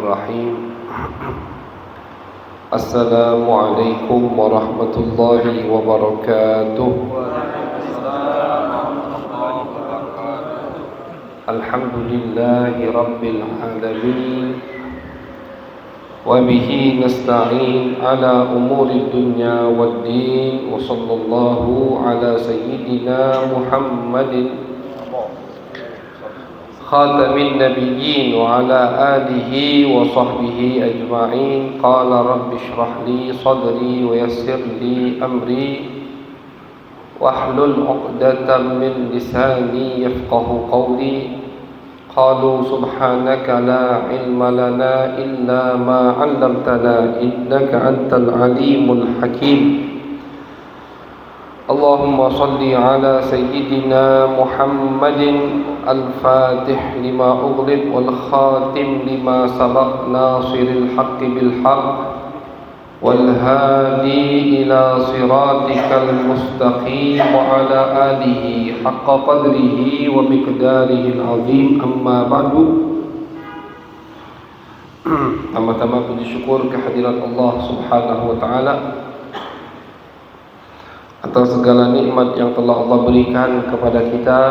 Bismillahirrahmanirrahim. Assalamualaikum warahmatullahi wabarakatuh. Alhamdulillahi rabbil alamin. Wa bihi nasta'in ala umuri dunya waddin. Wa sallallahu ala sayyidina Muhammadin khatamin nabiyyin wa ala alihi wa sahbihi ajma'in. Qala rabbi shrah li sadri wa yassir li amri wahlul 'uqdatam min lisani yafqahu qawli. Qalu subhanaka la ilma lana illa ma 'allamtana innaka antal alimul hakim. Allahumma salli ala sayyidina Muhammadin al-fatih lima ughliq wal khatim lima sabaq nasiril haqqi bil haqq wal hadi ila siratikal mustaqim wa ala alihi haqqa qadrihi wa miqdarihi al-azim. Amma ba'du. Tama-tama puji syukur kehadirat Allah Subhanahu wa taala atas segala nikmat yang telah Allah berikan kepada kita,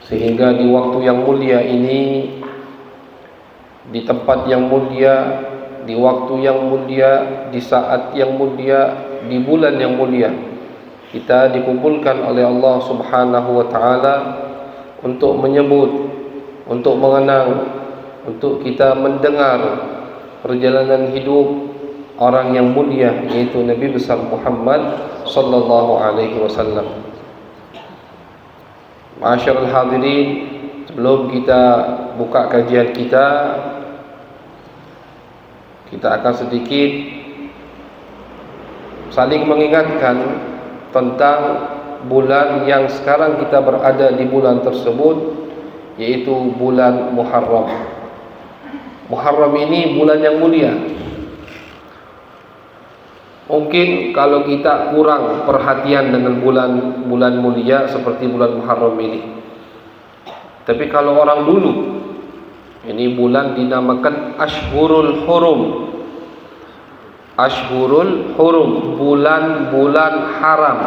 sehingga di waktu yang mulia ini, di tempat yang mulia, di waktu yang mulia, di saat yang mulia, di bulan yang mulia, kita dikumpulkan oleh Allah Subhanahu wa taala untuk menyebut, untuk mengenang, untuk kita mendengar perjalanan hidup orang yang mulia, yaitu Nabi besar Muhammad sallallahu alaihi wasallam. Ma'asyiral hadirin, sebelum kita buka kajian kita akan sedikit saling mengingatkan tentang bulan yang sekarang kita berada di bulan tersebut, yaitu bulan Muharram. Muharram ini bulan yang mulia. Mungkin kalau kita kurang perhatian dengan bulan mulia seperti bulan Muharram ini. Tapi kalau orang dulu, ini bulan dinamakan Ashhurul Hurum. Ashhurul Hurum, bulan-bulan haram.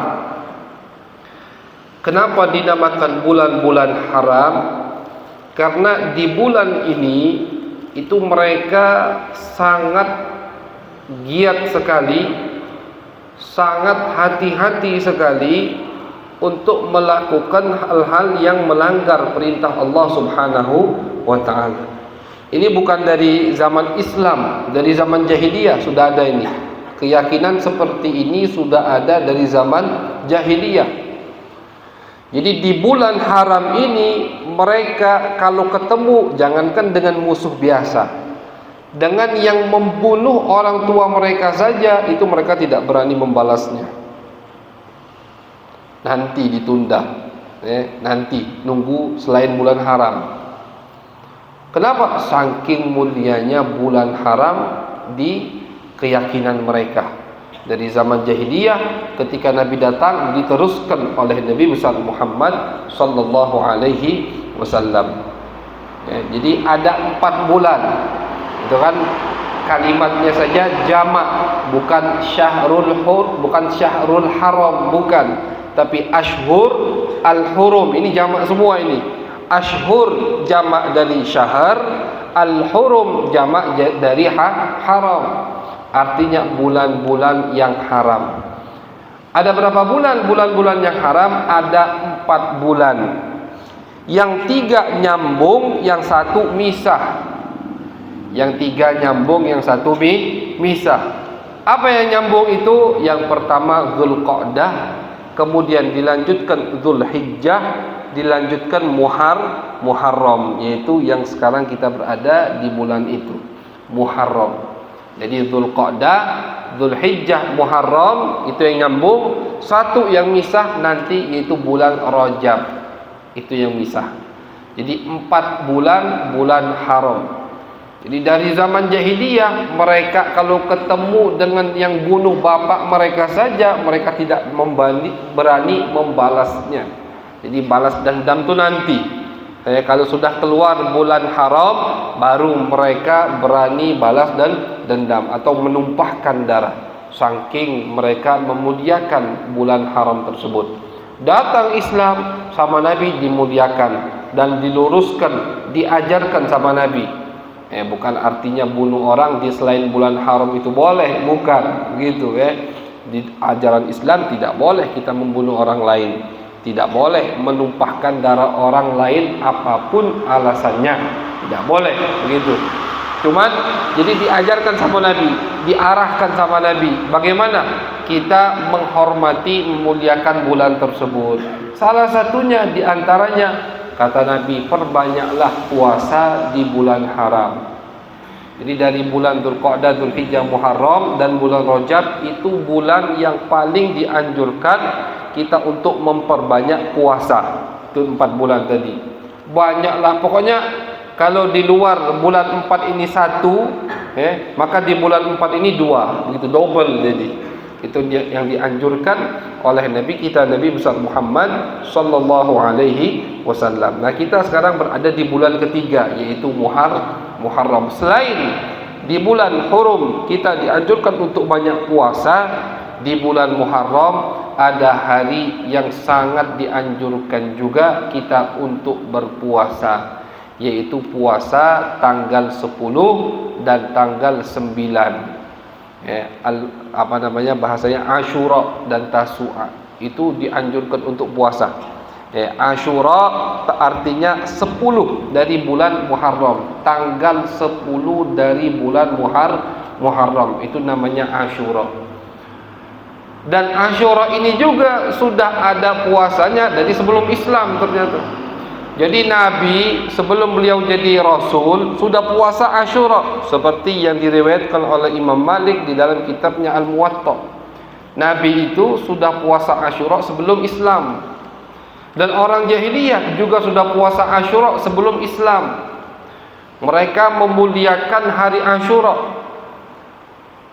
Kenapa dinamakan bulan-bulan haram? Karena di bulan ini itu mereka sangat giat sekali, sangat hati-hati sekali untuk melakukan hal-hal yang melanggar perintah Allah Subhanahu wa ta'ala. Ini bukan dari zaman Islam, dari zaman jahiliyah sudah ada ini. Keyakinan seperti ini sudah ada dari zaman jahiliyah. Jadi di bulan haram ini mereka kalau ketemu, jangankan dengan musuh biasa, dengan yang membunuh orang tua mereka saja, itu mereka tidak berani membalasnya. Nanti ditunda, nanti nunggu selain bulan haram. Kenapa? Saking mulianya bulan haram di keyakinan mereka. Dari zaman jahiliyah, ketika Nabi datang, diteruskan oleh Nabi besar Muhammad sallallahu alaihi wasallam. Jadi ada 4 bulan. Itu kan kalimatnya saja jamak, bukan syahrul haram, bukan, tapi ashhur al-hurum. Ini jamak semua ini. Ashhur jamak dari syahr, al-hurum jamak dari haram. Artinya bulan-bulan yang haram. Ada berapa bulan? Bulan-bulan yang haram ada 4 bulan. Yang 3 nyambung, yang 1 misah. Yang 3 nyambung, yang 1 misah. Apa yang nyambung itu? Yang pertama Dzulqa'dah, kemudian dilanjutkan Dzulhijjah, dilanjutkan Muharram, yaitu yang sekarang kita berada di bulan itu, Muharram. Jadi Dzulqa'dah, Dzulhijjah, Muharram itu yang nyambung. 1 yang misah nanti yaitu bulan Rajab, itu yang misah. Jadi 4 bulan haram. Jadi dari zaman jahiliyah, mereka kalau ketemu dengan yang bunuh bapak mereka saja, mereka tidak berani membalasnya. Jadi balas dendam itu nanti. Kalau sudah keluar bulan haram, baru mereka berani balas dan dendam atau menumpahkan darah. Saking mereka memuliakan bulan haram tersebut. Datang Islam sama Nabi dimuliakan dan diluruskan, diajarkan sama Nabi. Bukan artinya bunuh orang di selain bulan haram itu boleh, bukan begitu Di ajaran Islam tidak boleh kita membunuh orang lain. Tidak boleh menumpahkan darah orang lain apapun alasannya. Tidak boleh begitu. Cuman jadi diajarkan sama Nabi, diarahkan sama Nabi bagaimana kita menghormati, memuliakan bulan tersebut. Salah satunya diantaranya kata Nabi, perbanyaklah puasa di bulan haram. Jadi dari bulan Dzulqa'dah, Dzulhijjah, Muharram dan bulan Rajab itu bulan yang paling dianjurkan kita untuk memperbanyak puasa. Itu 4 bulan tadi. Banyaklah, pokoknya kalau di luar bulan 4 ini 1, maka di bulan 4 ini 2, begitu, double jadi. Itu yang dianjurkan oleh Nabi kita, Nabi besar Muhammad sallallahu alaihi wasallam. Nah, kita sekarang berada di bulan ketiga, yaitu Muharram. Selain di bulan Hurum kita dianjurkan untuk banyak puasa, di bulan Muharram ada hari yang sangat dianjurkan juga kita untuk berpuasa, yaitu puasa tanggal 10 dan tanggal 9. Bahasanya Asyura dan Tasu'a itu dianjurkan untuk puasa. Asyura artinya 10 dari bulan Muharram, tanggal 10 dari bulan Muharram itu namanya Asyura. Dan Asyura ini juga sudah ada puasanya dari sebelum Islam ternyata. Jadi Nabi sebelum beliau jadi Rasul sudah puasa Asyura, seperti yang diriwayatkan oleh Imam Malik di dalam kitabnya Al-Muwatta. Nabi itu sudah puasa Asyura sebelum Islam. Dan orang jahiliyah juga sudah puasa Asyura sebelum Islam. Mereka memuliakan hari Asyura.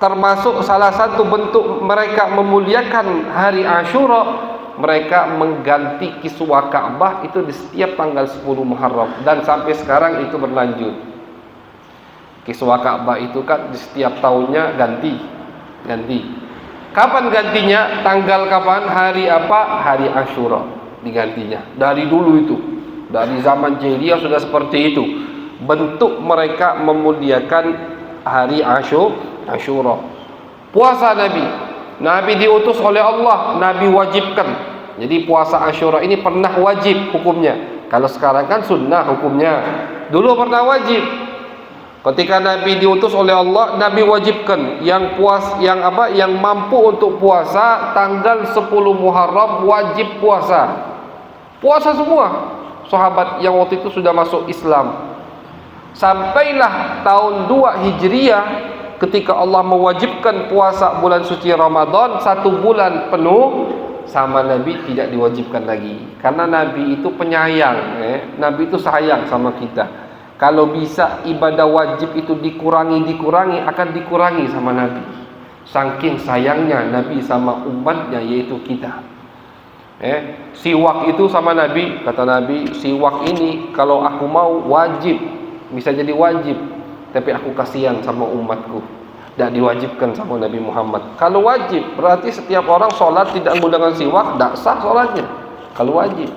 Termasuk salah satu bentuk mereka memuliakan hari Asyura, mereka mengganti kiswah Ka'bah itu di setiap tanggal 10 Muharram, dan sampai sekarang itu berlanjut. Kiswah Ka'bah itu kan di setiap tahunnya ganti. Kapan gantinya? Tanggal kapan? Hari apa? Hari Asyura digantinya. Dari dulu itu, dari zaman jahiliyah sudah seperti itu. Bentuk mereka memuliakan hari Asyura. Puasa Nabi diutus oleh Allah, Nabi wajibkan. Jadi puasa Asyura ini pernah wajib hukumnya. Kalau sekarang kan sunnah hukumnya. Dulu pernah wajib. Ketika Nabi diutus oleh Allah, Nabi wajibkan yang mampu untuk puasa tanggal 10 Muharram wajib puasa. Puasa semua sahabat yang waktu itu sudah masuk Islam. Sampailah tahun 2 Hijriah ketika Allah mewajibkan puasa bulan suci Ramadan 1 bulan penuh, sama Nabi tidak diwajibkan lagi. Karena Nabi itu penyayang, Nabi itu sayang sama kita. Kalau bisa ibadah wajib itu dikurangi akan dikurangi sama Nabi. Saking sayangnya Nabi sama umatnya, yaitu kita. Siwak itu sama Nabi, kata Nabi, siwak ini kalau aku mau wajib, bisa jadi wajib, tapi aku kasihan sama umatku, tidak diwajibkan sama Nabi Muhammad. Kalau wajib berarti setiap orang sholat tidak menggunakan siwak, tidak sah sholatnya. Kalau wajib,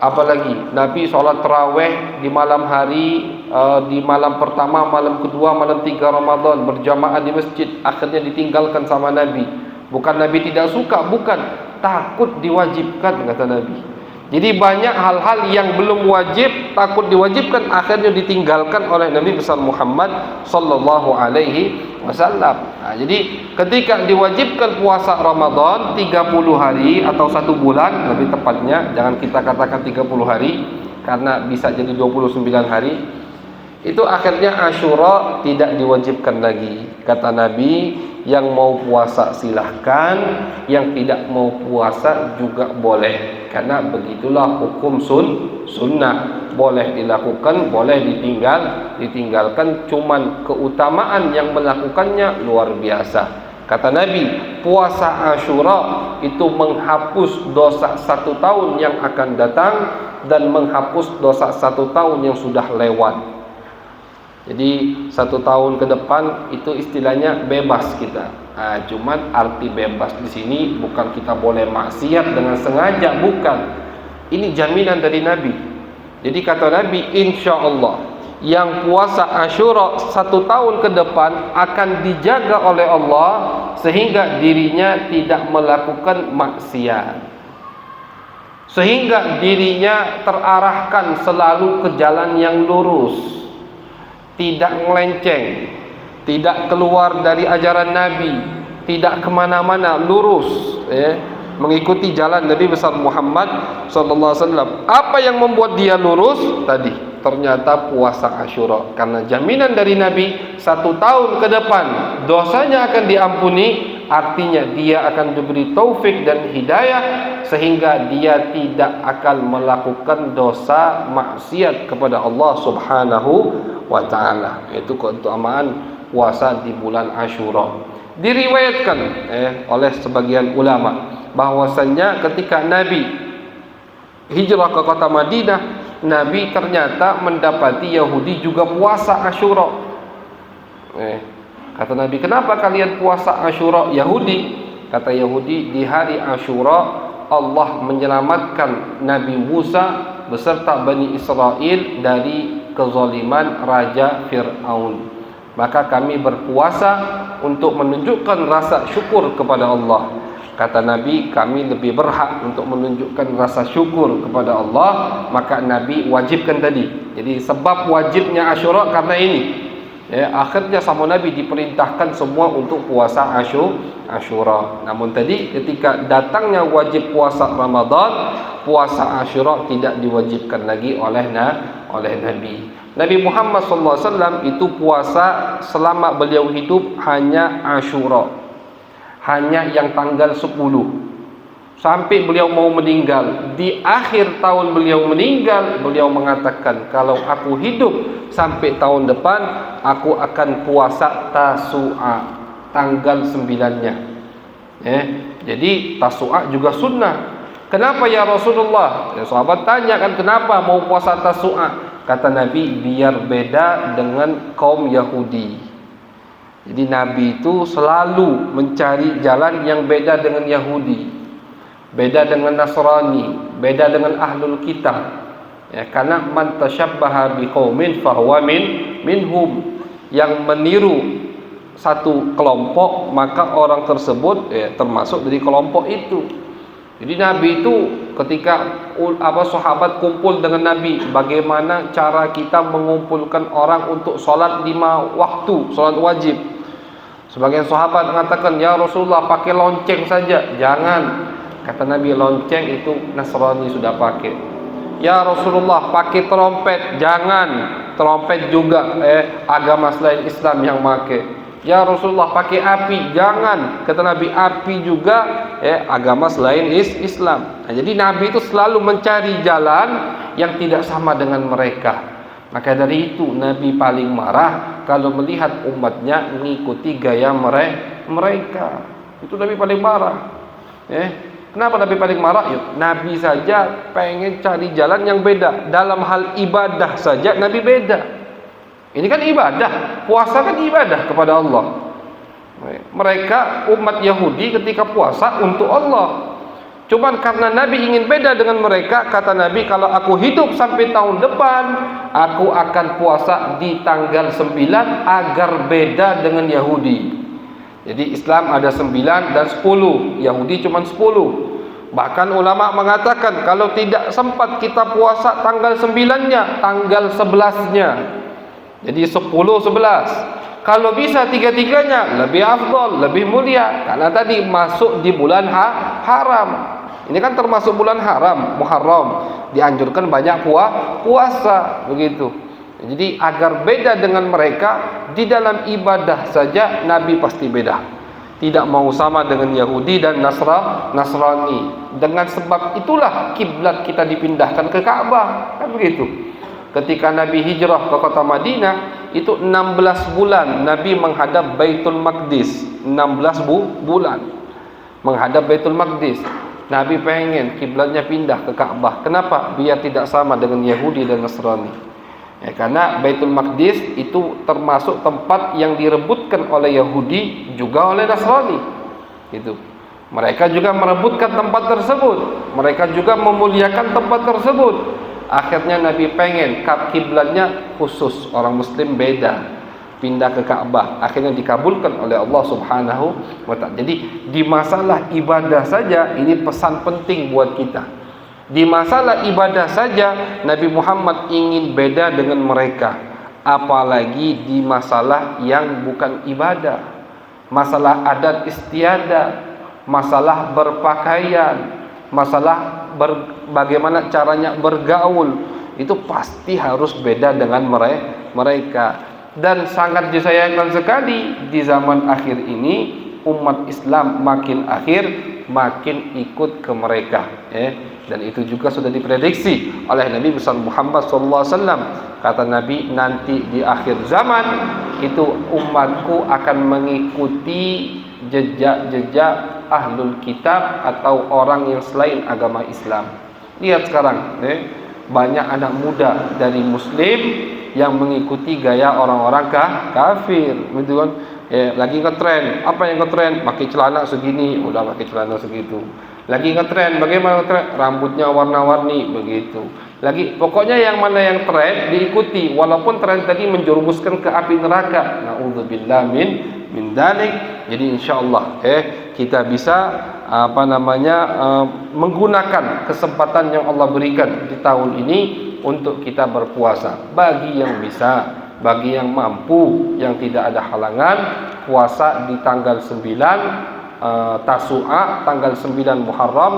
apalagi Nabi sholat taraweh di malam hari, di malam pertama, malam kedua, malam 3 Ramadan berjamaah di masjid, akhirnya ditinggalkan sama Nabi. Bukan Nabi tidak suka, bukan, takut diwajibkan, kata Nabi. Jadi banyak hal-hal yang belum wajib, takut diwajibkan, akhirnya ditinggalkan oleh Nabi besar Muhammad sallallahu alaihi wasallam. Nah, jadi ketika diwajibkan puasa Ramadan 30 hari atau 1 bulan lebih tepatnya, jangan kita katakan 30 hari karena bisa jadi 29 hari. Itu akhirnya Asyura tidak diwajibkan lagi. Kata Nabi, yang mau puasa silahkan, yang tidak mau puasa juga boleh. Karena begitulah hukum sunnah. Boleh dilakukan, boleh ditinggalkan. Cuman keutamaan yang melakukannya luar biasa. Kata Nabi, puasa Asyura itu menghapus dosa 1 tahun yang akan datang dan menghapus dosa 1 tahun yang sudah lewat. Jadi 1 tahun ke depan itu istilahnya bebas kita. Cuman arti bebas di sini bukan kita boleh maksiat dengan sengaja, bukan. Ini jaminan dari Nabi. Jadi kata Nabi, insya Allah yang puasa Asyura 1 tahun ke depan akan dijaga oleh Allah sehingga dirinya tidak melakukan maksiat, sehingga dirinya terarahkan selalu ke jalan yang lurus, tidak melenceng, tidak keluar dari ajaran Nabi, tidak kemana-mana, lurus, mengikuti jalan Nabi besar Muhammad sallallahu alaihi wasallam. Apa yang membuat dia lurus tadi? Ternyata puasa Asyura. Karena jaminan dari Nabi 1 tahun ke depan dosanya akan diampuni, artinya dia akan diberi taufik dan hidayah sehingga dia tidak akan melakukan dosa maksiat kepada Allah Subhanahu wa taala. Itu keutamaan puasa di bulan Asyura. Diriwayatkan oleh sebagian ulama bahwasannya ketika Nabi hijrah ke kota Madinah, Nabi ternyata mendapati Yahudi juga puasa Asyura. Kata Nabi, kenapa kalian puasa Asyura? Yahudi, kata Yahudi, di hari Asyura Allah menyelamatkan Nabi Musa beserta Bani Israel dari kezaliman Raja Fir'aun. Maka kami berpuasa untuk menunjukkan rasa syukur kepada Allah. Kata Nabi, kami lebih berhak untuk menunjukkan rasa syukur kepada Allah. Maka Nabi wajibkan tadi. Jadi sebab wajibnya Asyura karena ini. Akhirnya sama Nabi diperintahkan semua untuk puasa Asyura. Namun tadi ketika datangnya wajib puasa Ramadan, puasa Asyura tidak diwajibkan lagi oleh Nabi. Nabi Muhammad SAW itu puasa selama beliau hidup hanya Asyura, hanya yang tanggal 10 sampai beliau mau meninggal. Di akhir tahun beliau meninggal, beliau mengatakan, kalau aku hidup sampai tahun depan, aku akan puasa Tasu'a, tanggal 9-nya. Jadi Tasu'a juga sunnah. Kenapa ya Rasulullah? Sahabat tanya kan, kenapa mau puasa Tasu'a? Kata Nabi, biar beda dengan kaum Yahudi. Jadi Nabi itu selalu mencari jalan yang beda dengan Yahudi, beda dengan Nasrani, beda dengan Ahlul Kitab. Karena man tasyabbaha biqaumin fahuwa minhum. Yang meniru satu kelompok, maka orang tersebut termasuk dari kelompok itu. Jadi Nabi itu ketika sahabat kumpul dengan Nabi, bagaimana cara kita mengumpulkan orang untuk sholat 5 waktu, sholat wajib. Sebagian sahabat mengatakan, ya Rasulullah pakai lonceng saja. Jangan, kata Nabi, lonceng itu Nasrani sudah pakai. Ya Rasulullah pakai trompet. Jangan, trompet juga agama selain Islam yang pakai. Ya Rasulullah pakai api. Jangan, kata Nabi, api juga agama selain Islam. Jadi Nabi itu selalu mencari jalan yang tidak sama dengan mereka. Maka dari itu Nabi paling marah kalau melihat umatnya mengikuti gaya mereka. Itu Nabi paling marah. Kenapa Nabi paling marah? Nabi saja pengen cari jalan yang beda. Dalam hal ibadah saja Nabi beda. Ini kan ibadah, puasa kan ibadah kepada Allah. Mereka umat Yahudi ketika puasa untuk Allah. Cuman karena Nabi ingin beda dengan mereka, kata Nabi, kalau aku hidup sampai tahun depan, aku akan puasa di tanggal 9 agar beda dengan Yahudi. Jadi Islam ada 9 dan 10, Yahudi cuma 10. Bahkan ulama mengatakan kalau tidak sempat kita puasa tanggal 9-nya, tanggal 11-nya. Jadi 10, 11. Kalau bisa tiga-tiganya lebih afdal, lebih mulia. Karena tadi masuk di bulan haram. Ini kan termasuk bulan haram, Muharram. Dianjurkan banyak puasa, begitu. Jadi agar beda dengan mereka, di dalam ibadah saja Nabi pasti beda. Tidak mau sama dengan Yahudi dan Nasrani. Dengan sebab itulah kiblat kita dipindahkan ke Ka'bah, kan begitu. Ketika Nabi hijrah ke kota Madinah, itu 16 bulan Nabi menghadap Baitul Maqdis. 16 bulan menghadap Baitul Maqdis. Nabi pengen kiblatnya pindah ke Ka'bah. Kenapa? Biar tidak sama dengan Yahudi dan Nasrani. Karena Baitul Maqdis itu termasuk tempat yang direbutkan oleh Yahudi juga oleh Nasrani. Itu. Mereka juga merebutkan tempat tersebut. Mereka juga memuliakan tempat tersebut. Akhirnya Nabi pengen kiblatnya khusus, orang Muslim beda, pindah ke Ka'bah. Akhirnya dikabulkan oleh Allah Subhanahu wa ta'ala. Jadi di masalah ibadah saja ini pesan penting buat kita. Di masalah ibadah saja Nabi Muhammad ingin beda dengan mereka. Apalagi di masalah yang bukan ibadah, masalah adat istiadat, masalah berpakaian, masalah bagaimana caranya bergaul, itu pasti harus beda dengan mereka. Dan sangat disayangkan sekali di zaman akhir ini umat Islam makin akhir makin ikut ke mereka. Dan itu juga sudah diprediksi oleh Nabi besar Muhammad SAW. Kata Nabi, nanti di akhir zaman itu umatku akan mengikuti jejak-jejak ahlul kitab atau orang yang selain agama Islam. Lihat sekarang, banyak anak muda dari Muslim yang mengikuti gaya orang-orang kafir, gitu kan? Lagi ngetren, apa yang ngetren? Pakai celana segini, udah pakai celana segitu. Lagi ngetren, bagaimana ngetren? Rambutnya warna-warni, begitu. Lagi, pokoknya yang mana yang tren diikuti, walaupun tren tadi menjerumuskan ke api neraka. Na'udzubillah min dalik. Jadi insyaallah kita bisa menggunakan kesempatan yang Allah berikan di tahun ini untuk kita berpuasa. Bagi yang bisa, bagi yang mampu, yang tidak ada halangan, puasa di tanggal 9 Tasu'a, tanggal 9 Muharram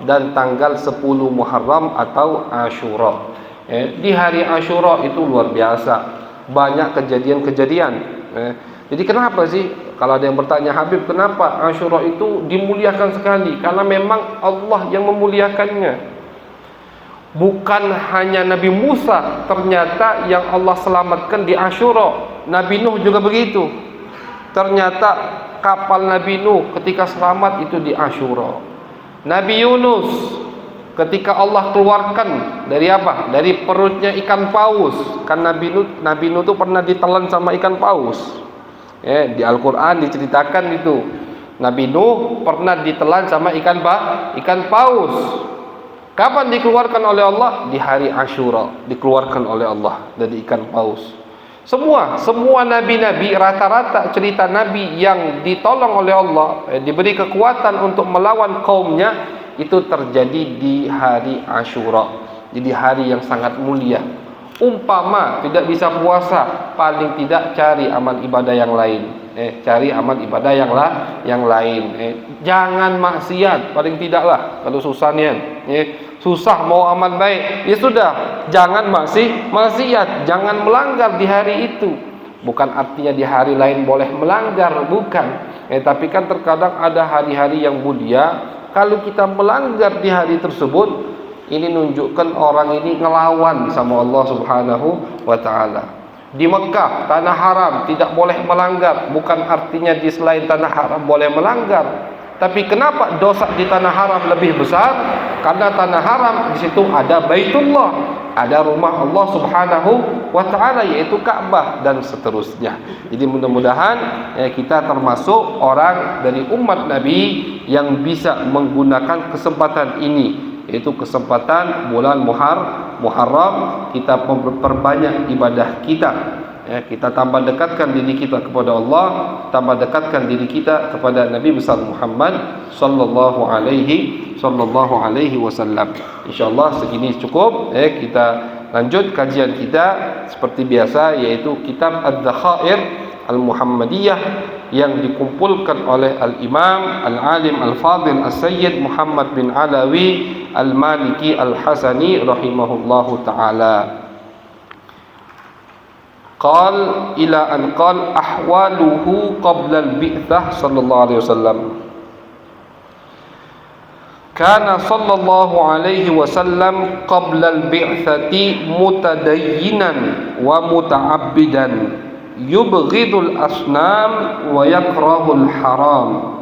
dan tanggal 10 Muharram atau Ashura. Di hari Ashura itu luar biasa, banyak kejadian-kejadian. Jadi kenapa sih kalau ada yang bertanya, Habib, kenapa Ashura itu dimuliakan sekali? Karena memang Allah yang memuliakannya. Bukan hanya Nabi Musa ternyata yang Allah selamatkan di Ashura, Nabi Nuh juga begitu. Ternyata kapal Nabi Nuh ketika selamat itu di Ashura. Nabi Yunus ketika Allah keluarkan dari apa? Dari perutnya ikan paus. Kan Nabi Nuh itu pernah ditelan sama ikan paus. Di Al-Quran diceritakan itu Nabi Nuh pernah ditelan sama ikan paus. Kapan dikeluarkan oleh Allah? Di hari Ashura dikeluarkan oleh Allah dari ikan paus. Semua nabi-nabi, rata-rata cerita nabi yang ditolong oleh Allah, diberi kekuatan untuk melawan kaumnya, itu terjadi di hari Ashura. Jadi hari yang sangat mulia. Umpama tidak bisa puasa, paling tidak cari amal ibadah yang lain. Cari amal ibadah yang lain. Jangan maksiat, paling tidaklah kalau susah nian. Susah mau amal baik, ya sudah, jangan maksiat, jangan melanggar di hari itu. Bukan artinya di hari lain boleh melanggar, bukan. Tapi kan terkadang ada hari-hari yang mulia, kalau kita melanggar di hari tersebut, ini nunjukkan orang ini ngelawan sama Allah Subhanahu wa ta'ala. Di Mekah, tanah haram, tidak boleh melanggar, bukan artinya di selain tanah haram boleh melanggar. Tapi kenapa dosa di tanah haram lebih besar? Karena tanah haram di situ ada Baitullah, ada rumah Allah Subhanahu wa ta'ala, yaitu Ka'bah dan seterusnya. Jadi mudah-mudahan kita termasuk orang dari umat Nabi yang bisa menggunakan kesempatan ini, yaitu kesempatan bulan Muharram, kita perbanyak ibadah kita. Kita tambah dekatkan diri kita kepada Allah, tambah dekatkan diri kita kepada Nabi besar Muhammad sallallahu alaihi wasallam. Insyaallah segini cukup. Kita lanjut kajian kita seperti biasa, yaitu kitab Ad-Dakhair Al-Muhammadiyah yang dikumpulkan oleh Al-Imam Al-Alim Al-Fadil As-Sayyid Muhammad bin Alawi Al-Maliki Al-Hasani rahimahullahu ta'ala. Qal ila an qal ahwaluhu qabla al-bi'tsah sallallahu alaihi wasallam. kana sallallahu alaihi wasallam qabla al-bi'tsati mutadayyinan wa muta'abbidan yubghidul asnam wa yakrahul haram.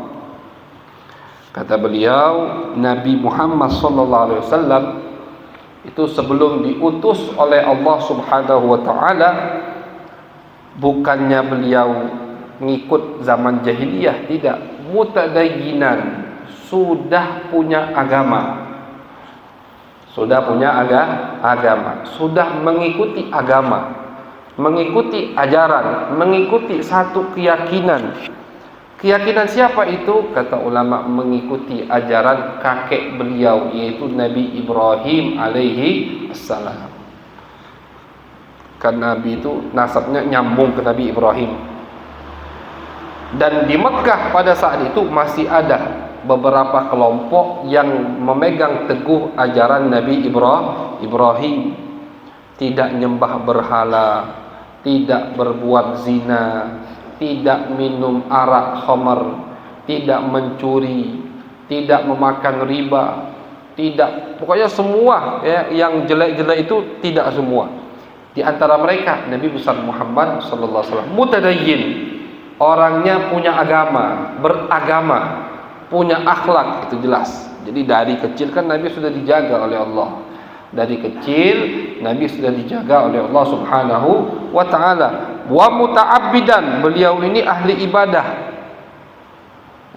Kata beliau, Nabi Muhammad sallallahu alaihi wasallam itu sebelum diutus oleh Allah Subhanahu wa taala, bukannya beliau mengikut zaman jahiliyah, tidak, mutadayyinan, sudah punya agama, sudah mengikuti agama, mengikuti ajaran, mengikuti satu keyakinan. Keyakinan siapa itu? Kata ulama, mengikuti ajaran kakek beliau, yaitu Nabi Ibrahim alaihi assalam. Kan Nabi itu nasabnya nyambung ke Nabi Ibrahim. Dan di Mekah pada saat itu masih ada beberapa kelompok yang memegang teguh ajaran Nabi Ibrahim. Tidak nyembah berhala, tidak berbuat zina, tidak minum arak khamar, tidak mencuri, tidak memakan riba, tidak, pokoknya semua ya, yang jelek-jelek itu tidak semua. Di antara mereka Nabi besar Muhammad sallallahu alaihi wasallam mutadayyin, orangnya punya agama, beragama, punya akhlak, itu jelas. Jadi dari kecil kan Nabi sudah dijaga oleh Allah. Dari kecil Nabi sudah dijaga oleh Allah Subhanahu wa taala. Wa muta'abbidan, beliau ini ahli ibadah.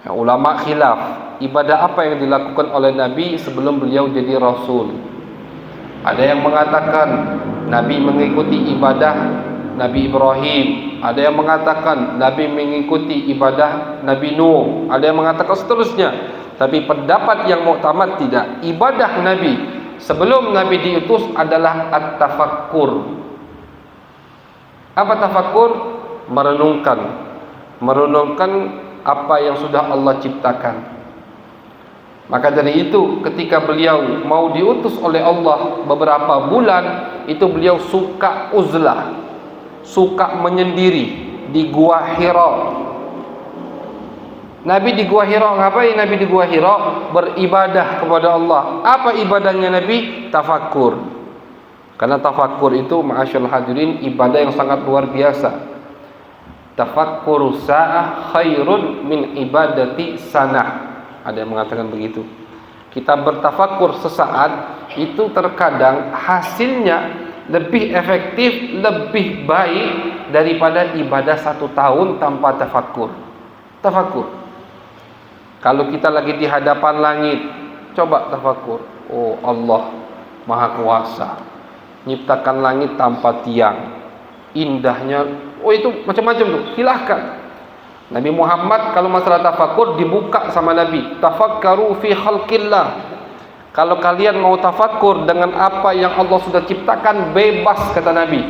Ya, ulama khilaf, ibadah apa yang dilakukan oleh Nabi sebelum beliau jadi rasul. Ada yang mengatakan Nabi mengikuti ibadah Nabi Ibrahim, ada yang mengatakan Nabi mengikuti ibadah Nabi Nuh, ada yang mengatakan seterusnya. Tapi pendapat yang muktamad tidak. Ibadah Nabi sebelum Nabi diutus adalah at-tafakkur. Apa tafakkur? Merenungkan apa yang sudah Allah ciptakan. Maka dari itu ketika beliau mau diutus oleh Allah beberapa bulan, itu beliau suka uzlah, suka menyendiri di Gua Hira. Nabi di Gua Hira ngapain? Nabi di Gua Hira beribadah kepada Allah. Apa ibadahnya Nabi? Tafakkur. Karena tafakkur itu, ma'asyarul hadirin, ibadah yang sangat luar biasa. Tafakkuru sa'ah khairun min ibadati sanah. Ada yang mengatakan begitu. Kita bertafakkur sesaat itu terkadang hasilnya lebih efektif, lebih baik daripada ibadah 1 tahun tanpa tafakkur. Tafakkur. Kalau kita lagi di hadapan langit, coba tafakkur. Oh, Allah Maha Kuasa, nyiptakan langit tanpa tiang, indahnya. Oh, itu macam-macam tuh, silahkan. Nabi Muhammad kalau masalah tafakkur dibuka sama Nabi, tafakkaru fi khalqillah. Kalau kalian mau tafakkur dengan apa yang Allah sudah ciptakan, bebas, kata Nabi.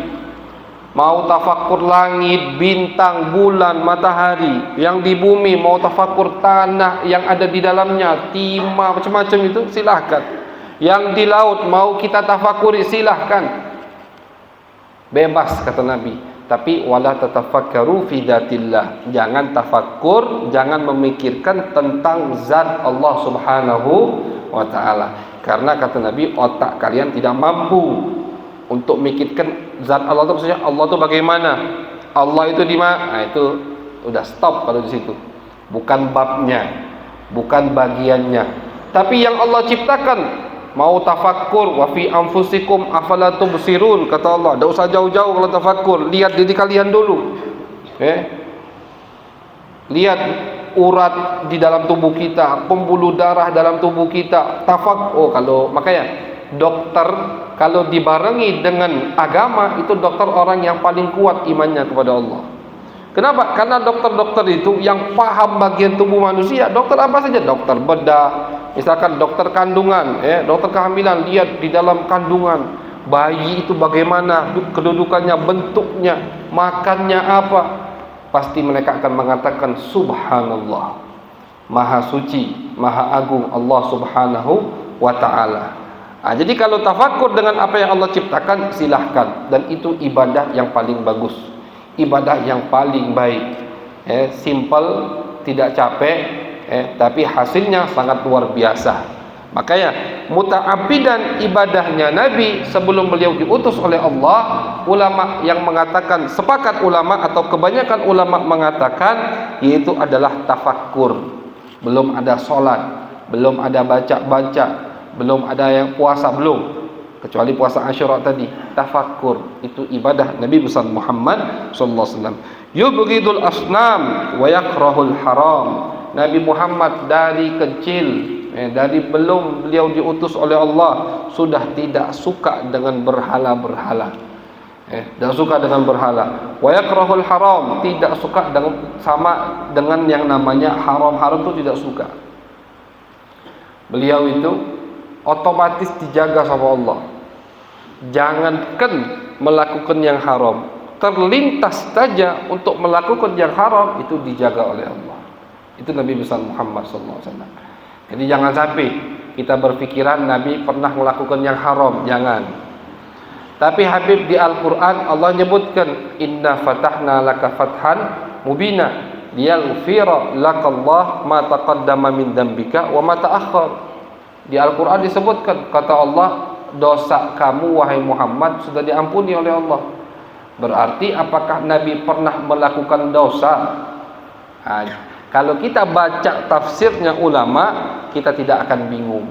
Mau tafakkur langit, bintang, bulan, matahari, yang di bumi, mau tafakkur tanah yang ada di dalamnya, timah, macam-macam itu, silahkan. Yang di laut mau kita tafakuri, silahkan, bebas, kata Nabi. Tapi wala tatafakkaru fi dzatillah, jangan tafakkur, jangan memikirkan tentang zat Allah Subhanahu wa taala. Karena kata Nabi, otak kalian tidak mampu untuk memikirkan zat Allah itu, maksudnya Allah itu bagaimana, Allah itu di mana. Nah, itu udah stop kalau di situ. Bukan babnya, bukan bagiannya. Tapi yang Allah ciptakan, mau tafakkur, wa fi anfusikum afala tubsirun, kata Allah. Tidak usah jauh-jauh kalau tafakkur, lihat diri kalian dulu. Lihat urat di dalam tubuh kita, pembuluh darah dalam tubuh kita. Kalau makanya dokter kalau dibarengi dengan agama, itu dokter orang yang paling kuat imannya kepada Allah. Kenapa? Karena dokter-dokter itu yang paham bagian tubuh manusia. Dokter apa saja? Dokter bedah, misalkan dokter kandungan, dokter kehamilan, lihat di dalam kandungan bayi itu bagaimana kedudukannya, bentuknya, makannya apa. Pasti mereka akan mengatakan subhanallah, maha suci, maha agung Allah Subhanahu wa ta'ala. Jadi kalau tafakkur dengan apa yang Allah ciptakan, silahkan. Dan itu ibadah yang paling bagus, ibadah yang paling baik. Simple, tidak capek, tapi hasilnya sangat luar biasa. Makanya muta'abbidan ibadahnya Nabi sebelum beliau diutus oleh Allah, ulama yang mengatakan, sepakat ulama atau kebanyakan ulama mengatakan, yaitu adalah tafakkur. Belum ada sholat, belum ada baca-baca, belum ada yang puasa, belum, kecuali puasa Asyura tadi. Tafakkur itu ibadah Nabi besar Muhammad sallallahu alaihi wasallam. Yubghidul asnam wa yakrahul haram. Nabi Muhammad dari kecil, dari belum beliau diutus oleh Allah, sudah tidak suka dengan berhala-berhala. Tidak suka dengan berhala. Wa yakrahul haram, tidak suka dengan, sama dengan yang namanya haram-haram itu tidak suka. Beliau itu otomatis dijaga sama Allah. Jangankan melakukan yang haram, terlintas saja untuk melakukan yang haram itu dijaga oleh Allah. Itu Nabi besar Muhammad SAW. Jadi jangan sampai kita berpikiran Nabi pernah melakukan yang haram, jangan. Tapi Habib di Al-Quran Allah nyebutkan, Inna fatahna laka fathan mubina liyaghfira lakallah ma taqaddama min dambika wa ma ta'akhkhar. Di Al-Quran disebutkan, kata Allah, dosa kamu wahai Muhammad sudah diampuni oleh Allah. Berarti apakah Nabi pernah melakukan dosa? Kalau kita baca tafsirnya ulama, kita tidak akan bingung.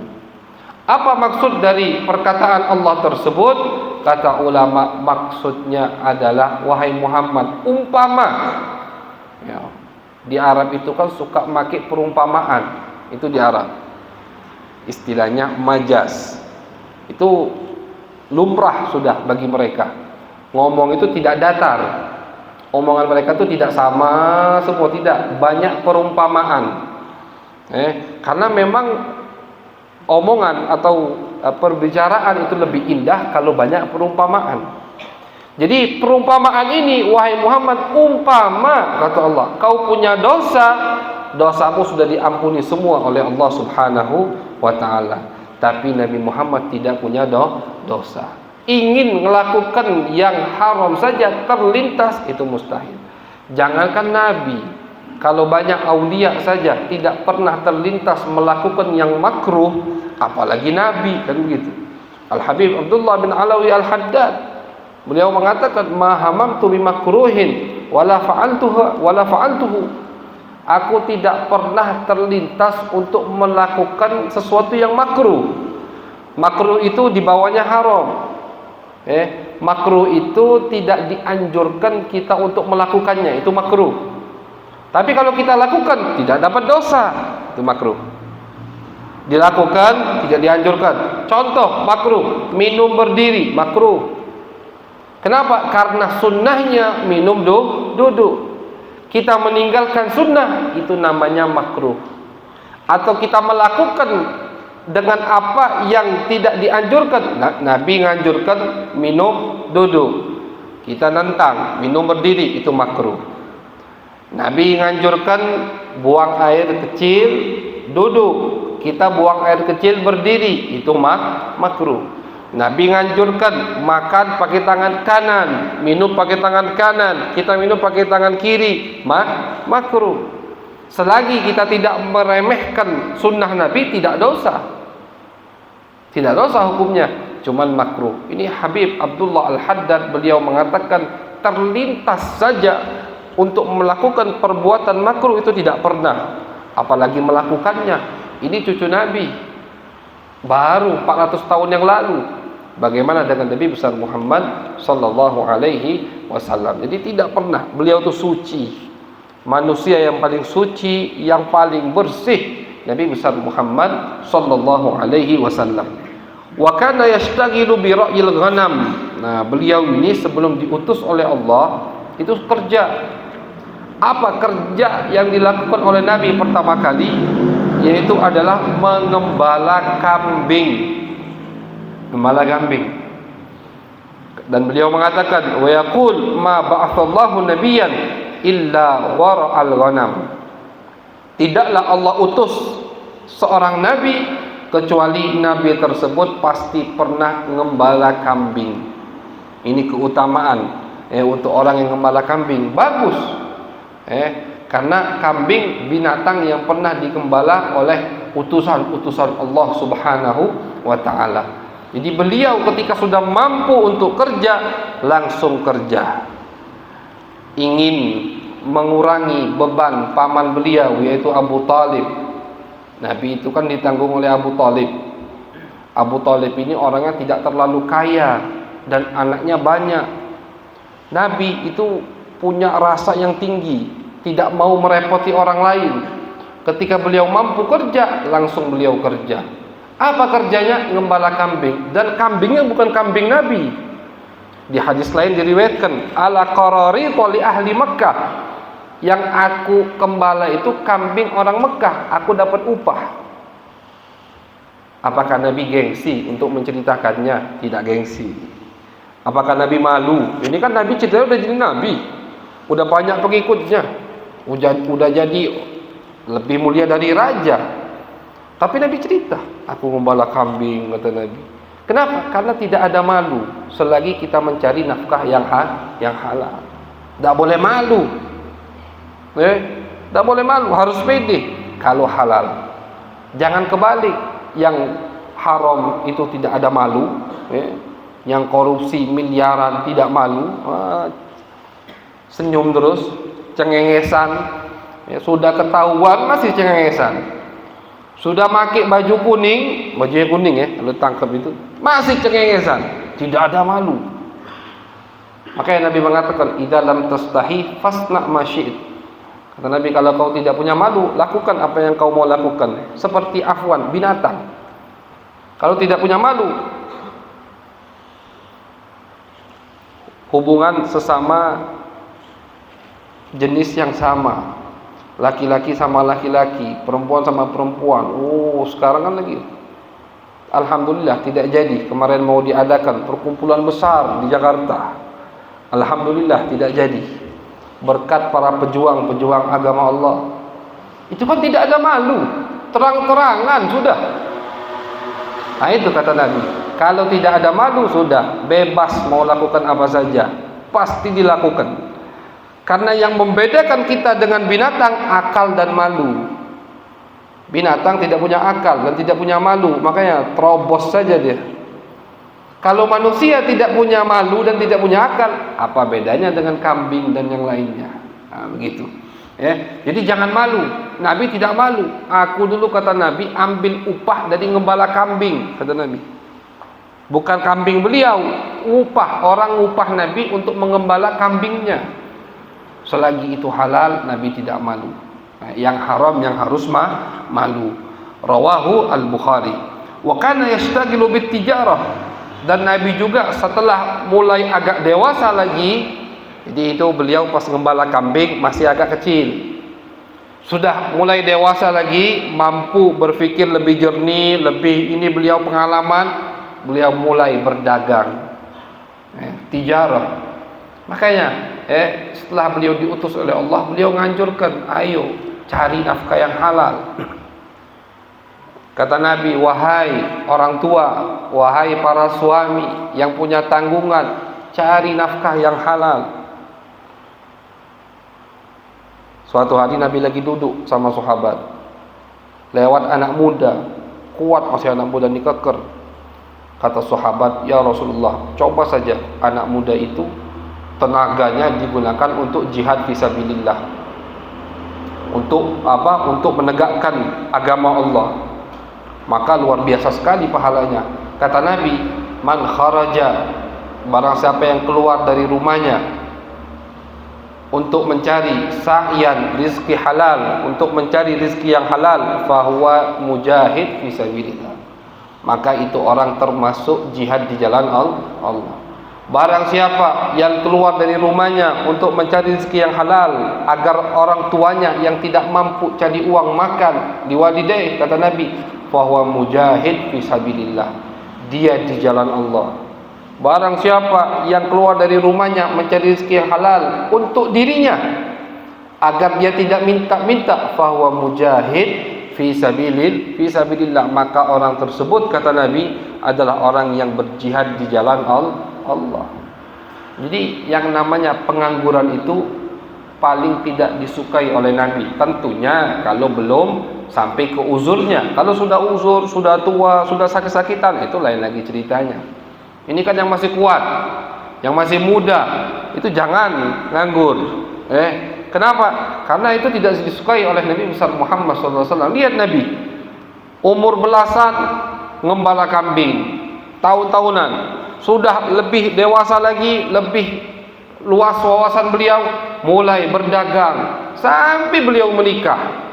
Apa maksud dari perkataan Allah tersebut? Kata ulama, maksudnya adalah, wahai Muhammad, umpama. Ya, di Arab itu kan suka pakai perumpamaan. Itu di Arab. Istilahnya majaz. Itu lumrah sudah bagi mereka. Ngomong itu tidak datar. Omongan mereka itu tidak sama semua, tidak, banyak perumpamaan. Karena memang omongan atau perbicaraan itu lebih indah kalau banyak perumpamaan. Jadi perumpamaan ini, wahai Muhammad, umpama, kata Allah, kau punya dosa, dosamu sudah diampuni semua oleh Allah Subhanahu wa ta'ala. Tapi Nabi Muhammad tidak punya dosa. Ingin melakukan yang haram saja terlintas, itu mustahil. Jangankan Nabi, kalau banyak aulia saja tidak pernah terlintas melakukan yang makruh, apalagi Nabi, kan begitu. Al-Habib Abdullah bin Alawi Al-Haddad, beliau mengatakan, ma hamamtu bimakruhin wala fa'altuhu. Aku tidak pernah terlintas untuk melakukan sesuatu yang makruh. Makruh itu dibawanya haram. Makruh itu tidak dianjurkan kita untuk melakukannya, itu makruh. Tapi kalau kita lakukan tidak dapat dosa, itu makruh. Dilakukan tidak dianjurkan. Contoh makruh, minum berdiri, makruh. Kenapa? Karena sunnahnya minum duduk. Kita meninggalkan sunnah, itu namanya makruh. Atau kita melakukan dengan apa yang tidak dianjurkan. Nabi menganjurkan minum duduk, kita nentang minum berdiri, itu makruh. Nabi menganjurkan buang air kecil duduk, kita buang air kecil berdiri, itu makruh. Nabi menganjurkan makan pakai tangan kanan, minum pakai tangan kanan, kita minum pakai tangan kiri, makruh. Selagi kita tidak meremehkan sunnah Nabi, tidak dosa. Tidak dosa hukumnya, cuman makruh. Ini Habib Abdullah Al-Haddad, beliau mengatakan terlintas saja untuk melakukan perbuatan makruh itu tidak pernah, apalagi melakukannya. Ini cucu Nabi, baru 400 tahun yang lalu. Bagaimana dengan Nabi besar Muhammad sallallahu alaihi wasallam? Jadi tidak pernah, beliau itu suci, manusia yang paling suci, yang paling bersih, Nabi besar Muhammad sallallahu alaihi wasallam. Wa kana yashtaghilu bi ra'yil ghanam. Nah, beliau ini sebelum diutus oleh Allah itu kerja. Apa kerja yang dilakukan oleh Nabi pertama kali? Yaitu adalah mengembala kambing. Gembala kambing. Dan beliau mengatakan, wa yaqul ma ba'atsallahu nabiyyan illa wara'al ghanam. Tidaklah Allah utus seorang nabi kecuali nabi tersebut pasti pernah mengembala kambing. Ini keutamaan untuk orang yang mengembala kambing. Bagus. Karena kambing binatang yang pernah digembala oleh utusan-utusan Allah Subhanahu wa taala. Jadi beliau ketika sudah mampu untuk kerja, langsung kerja. Ingin mengurangi beban paman beliau, yaitu Abu Talib. Nabi itu kan ditanggung oleh Abu Talib. Abu Talib ini orangnya tidak terlalu kaya dan anaknya banyak. Nabi itu punya rasa yang tinggi, tidak mau merepoti orang lain. Ketika beliau mampu kerja, langsung beliau kerja. Apa kerjanya? Ngembala kambing. Dan kambingnya bukan kambing Nabi. Di hadis lain diriwayatkan, ala qararita li ahli Mekkah. Yang aku gembala itu kambing orang Mekah, aku dapat upah. Apakah Nabi gengsi untuk menceritakannya? Tidak gengsi. Apakah Nabi malu? Ini kan Nabi cerita udah jadi Nabi, udah banyak pengikutnya, udah jadi lebih mulia dari raja. Tapi Nabi cerita, aku gembala kambing, kata Nabi. Kenapa? Karena tidak ada malu selagi kita mencari nafkah yang halal. Tidak boleh malu. Tidak boleh malu, harus pede kalau halal. Jangan kebalik, yang haram itu tidak ada malu, yang korupsi miliaran tidak malu, senyum terus, cengengesan, sudah ketahuan masih cengengesan. Sudah pakai baju kuning, bajunya kuning kalau tangkap itu masih cengengesan, tidak ada malu. Makanya Nabi mengatakan, idza lam tastahi fasna ma syi'it. Kata Nabi, kalau kau tidak punya malu, lakukan apa yang kau mau lakukan. Seperti afwan, binatang. Kalau tidak punya malu, hubungan sesama jenis yang sama, laki-laki sama laki-laki, perempuan sama perempuan. Sekarang kan lagi, alhamdulillah tidak jadi. Kemarin mau diadakan perkumpulan besar di Jakarta, alhamdulillah tidak jadi. Berkat para pejuang agama Allah. Itu kan tidak ada malu, terang-terangan sudah. Nah itu kata Nabi, kalau tidak ada malu sudah, bebas mau lakukan apa saja, pasti dilakukan. Karena yang membedakan kita dengan binatang, akal dan malu. Binatang tidak punya akal dan tidak punya malu, makanya terobos saja dia. Kalau manusia tidak punya malu dan tidak punya akal, apa bedanya dengan kambing dan yang lainnya? Begitu. Jadi jangan malu. Nabi tidak malu. Aku dulu, kata Nabi, ambil upah dari ngembala kambing, kata Nabi. Bukan kambing beliau, upah. Orang upah Nabi untuk mengembala kambingnya. Selagi itu halal, Nabi tidak malu. Yang haram yang harus malu. Rawahu al-Bukhari. Wa kana yashtagilu bit-tijarah. Dan Nabi juga setelah mulai agak dewasa lagi, jadi itu beliau pas ngembala kambing masih agak kecil. Sudah mulai dewasa lagi, mampu berpikir lebih jernih, ini beliau pengalaman, beliau mulai berdagang, tijarah. Makanya setelah beliau diutus oleh Allah, beliau nganjurkan, ayo cari nafkah yang halal. Kata Nabi, wahai orang tua, wahai para suami yang punya tanggungan, cari nafkah yang halal. Suatu hari Nabi lagi duduk sama sahabat, lewat anak muda, kuat masih anak muda, dikeker. Kata sahabat, ya Rasulullah, coba saja anak muda itu tenaganya digunakan untuk jihad fisabilillah, untuk apa? Untuk menegakkan agama Allah, maka luar biasa sekali pahalanya. Kata Nabi, man kharaja, barang siapa yang keluar dari rumahnya untuk mencari sa'yan rizki halal, untuk mencari rizki yang halal, fahuwa mujahid fisabilillah, maka itu orang termasuk jihad di jalan Allah. Barang siapa yang keluar dari rumahnya untuk mencari rezeki yang halal agar orang tuanya yang tidak mampu cari uang makan, liwalidayh, kata Nabi, fahuwa mujahid fisabilillah, dia di jalan Allah. Barang siapa yang keluar dari rumahnya mencari rezeki yang halal untuk dirinya agar dia tidak minta-minta, fahuwa mujahid fisabilillah, maka orang tersebut, kata Nabi, adalah orang yang berjihad di jalan Allah. Jadi yang namanya pengangguran itu paling tidak disukai oleh Nabi? Tentunya kalau belum sampai ke uzurnya. Kalau sudah uzur, sudah tua, sudah sakit-sakitan, itu lain lagi ceritanya. Ini kan yang masih kuat, yang masih muda, itu jangan nganggur. Kenapa? Karena itu tidak disukai oleh Nabi besar Muhammad SAW. Lihat Nabi, umur belasan ngembala kambing, tahun-tahunan, sudah lebih dewasa lagi, lebih luas wawasan beliau, mulai berdagang sampai beliau menikah.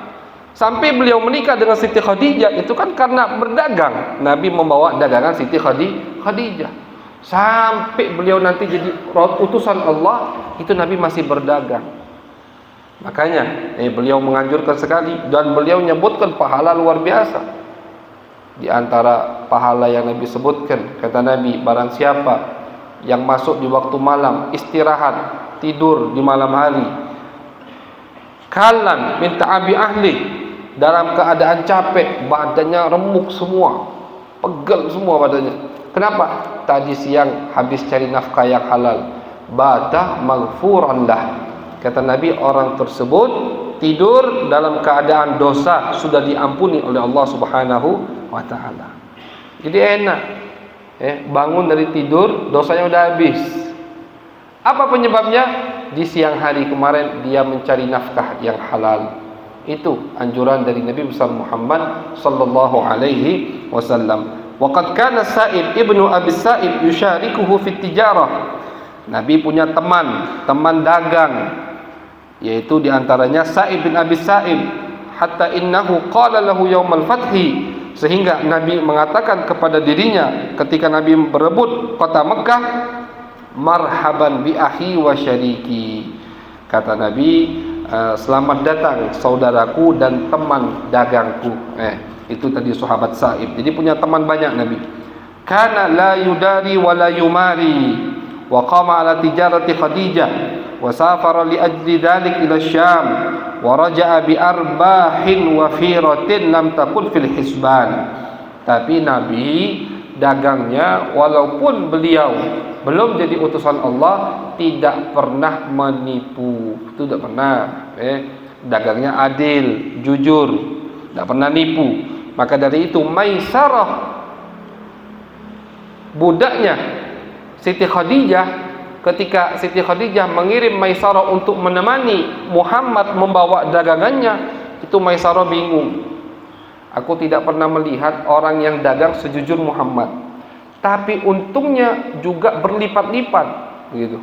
Sampai beliau menikah dengan Siti Khadijah itu kan karena berdagang. Nabi membawa dagangan Siti Khadijah. Sampai beliau nanti jadi utusan Allah, itu Nabi masih berdagang. Makanya beliau menganjurkan sekali, dan beliau menyebutkan pahala luar biasa. Di antara pahala yang Nabi sebutkan, kata Nabi, barang siapa yang masuk di waktu malam, istirahat, tidur di malam hari, kalan minta abi ahli, dalam keadaan capek, badannya remuk semua, pegel semua badannya. Kenapa? Tadi siang habis cari nafkah yang halal, bata maghfuran lah. Kata Nabi, orang tersebut tidur dalam keadaan dosa sudah diampuni oleh Allah Subhanahu wa ta'ala. Jadi enak, bangun dari tidur, dosanya udah habis. Apa penyebabnya? Di siang hari kemarin dia mencari nafkah yang halal. Itu anjuran dari Nabi besar Muhammad sallallahu alaihi wasallam. Waqad kana Sa'ib ibnu Abi Sa'ib yusyarikuhu fit tijarah. Nabi punya teman dagang, yaitu diantaranya Sa'ib bin Abi Sa'ib, hatta innahu qala lahu yaumal fathi, sehingga Nabi mengatakan kepada dirinya ketika Nabi berebut kota Mekah, marhaban bi akhi wa syariki. Kata Nabi, selamat datang saudaraku dan teman dagangku. Itu tadi sahabat Sa'ib. Jadi punya teman banyak Nabi. Kana la yudari wa la yumari, wa qama ala tijarati Khadijah, wa safara li ajli dhalik ila Syam, wa raja'a bi arbahin wa firatin lam takun fil hisban. Tapi Nabi dagangnya, walaupun beliau belum jadi utusan Allah, tidak pernah menipu. Itu tidak pernah. Dagangnya adil, jujur, tidak pernah nipu. Maka dari itu Maisarah, budaknya Siti Khadijah, ketika Siti Khadijah mengirim Maisarah untuk menemani Muhammad membawa dagangannya, itu Maisarah bingung. Aku tidak pernah melihat orang yang dagang sejujur Muhammad, tapi untungnya juga berlipat-lipat gitu.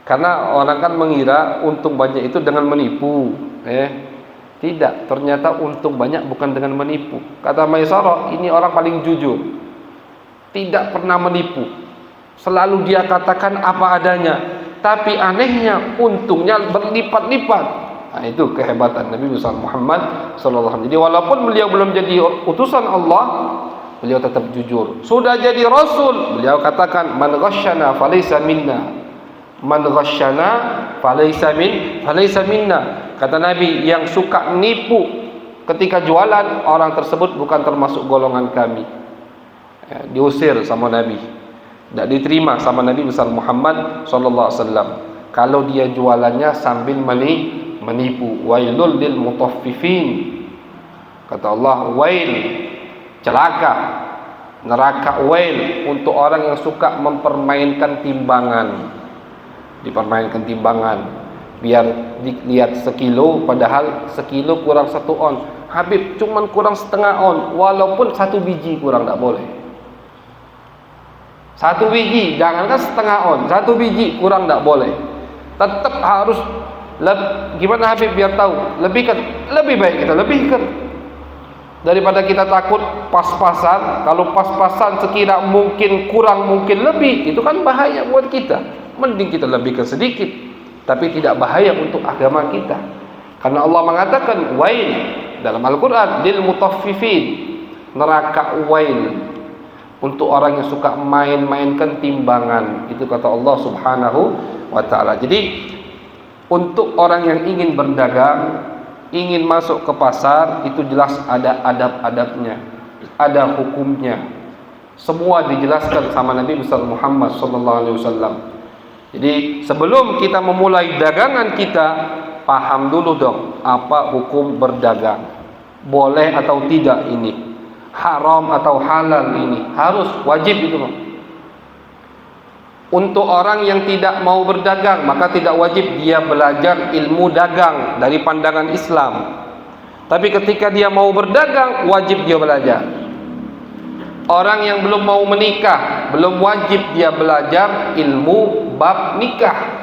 Karena orang kan mengira untung banyak itu dengan menipu. Tidak, ternyata untung banyak bukan dengan menipu. Kata Maisarah, ini orang paling jujur, tidak pernah menipu, selalu dia katakan apa adanya, tapi anehnya untungnya berlipat-lipat. Nah, itu kehebatan Nabi besar Muhammad sallallahu alaihi wasallam. Jadi walaupun beliau belum jadi utusan Allah, beliau tetap jujur. Sudah jadi rasul, beliau katakan, man ghasyana falaysa minna, man ghasyana falaysa minna. Kata Nabi, yang suka nipu ketika jualan, orang tersebut bukan termasuk golongan kami. Diusir sama Nabi, tidak diterima sama Nabi besar Muhammad sallallahu alaihi wasallam kalau dia jualannya sambil menipu. Wailul lil mutaffifin. Kata Allah, wail, celaka, neraka wail untuk orang yang suka mempermainkan timbangan. Dipermainkan timbangan, biar dilihat sekilo, padahal sekilo kurang 1 on. Habib cuman kurang setengah on, walaupun 1 biji kurang, tak boleh. 1 biji, jangankan setengah on, 1 biji kurang tak boleh. Tetap harus gimana Habib biar tahu, lebih baik kita lebihkan daripada kita takut pas-pasan. Kalau pas-pasan sekira mungkin kurang, mungkin lebih, itu kan bahaya buat kita. Mending kita lebihkan sedikit, tapi tidak bahaya untuk agama kita. Karena Allah mengatakan wail dalam Al-Quran, lil mutaffifin, neraka wail untuk orang yang suka main-mainkan timbangan. Itu kata Allah Subhanahu wa ta'ala. Jadi untuk orang yang ingin berdagang, ingin masuk ke pasar, itu jelas ada adab-adabnya, ada hukumnya. Semua dijelaskan sama Nabi besar Muhammad sallallahu alaihi wasallam. Jadi sebelum kita memulai dagangan kita, paham dulu dong apa hukum berdagang. Boleh atau tidak ini, haram atau halal ini, harus wajib itu. Untuk orang yang tidak mau berdagang, maka tidak wajib dia belajar ilmu dagang dari pandangan Islam. Tapi ketika dia mau berdagang, wajib dia belajar. Orang yang belum mau menikah, belum wajib dia belajar ilmu bab nikah.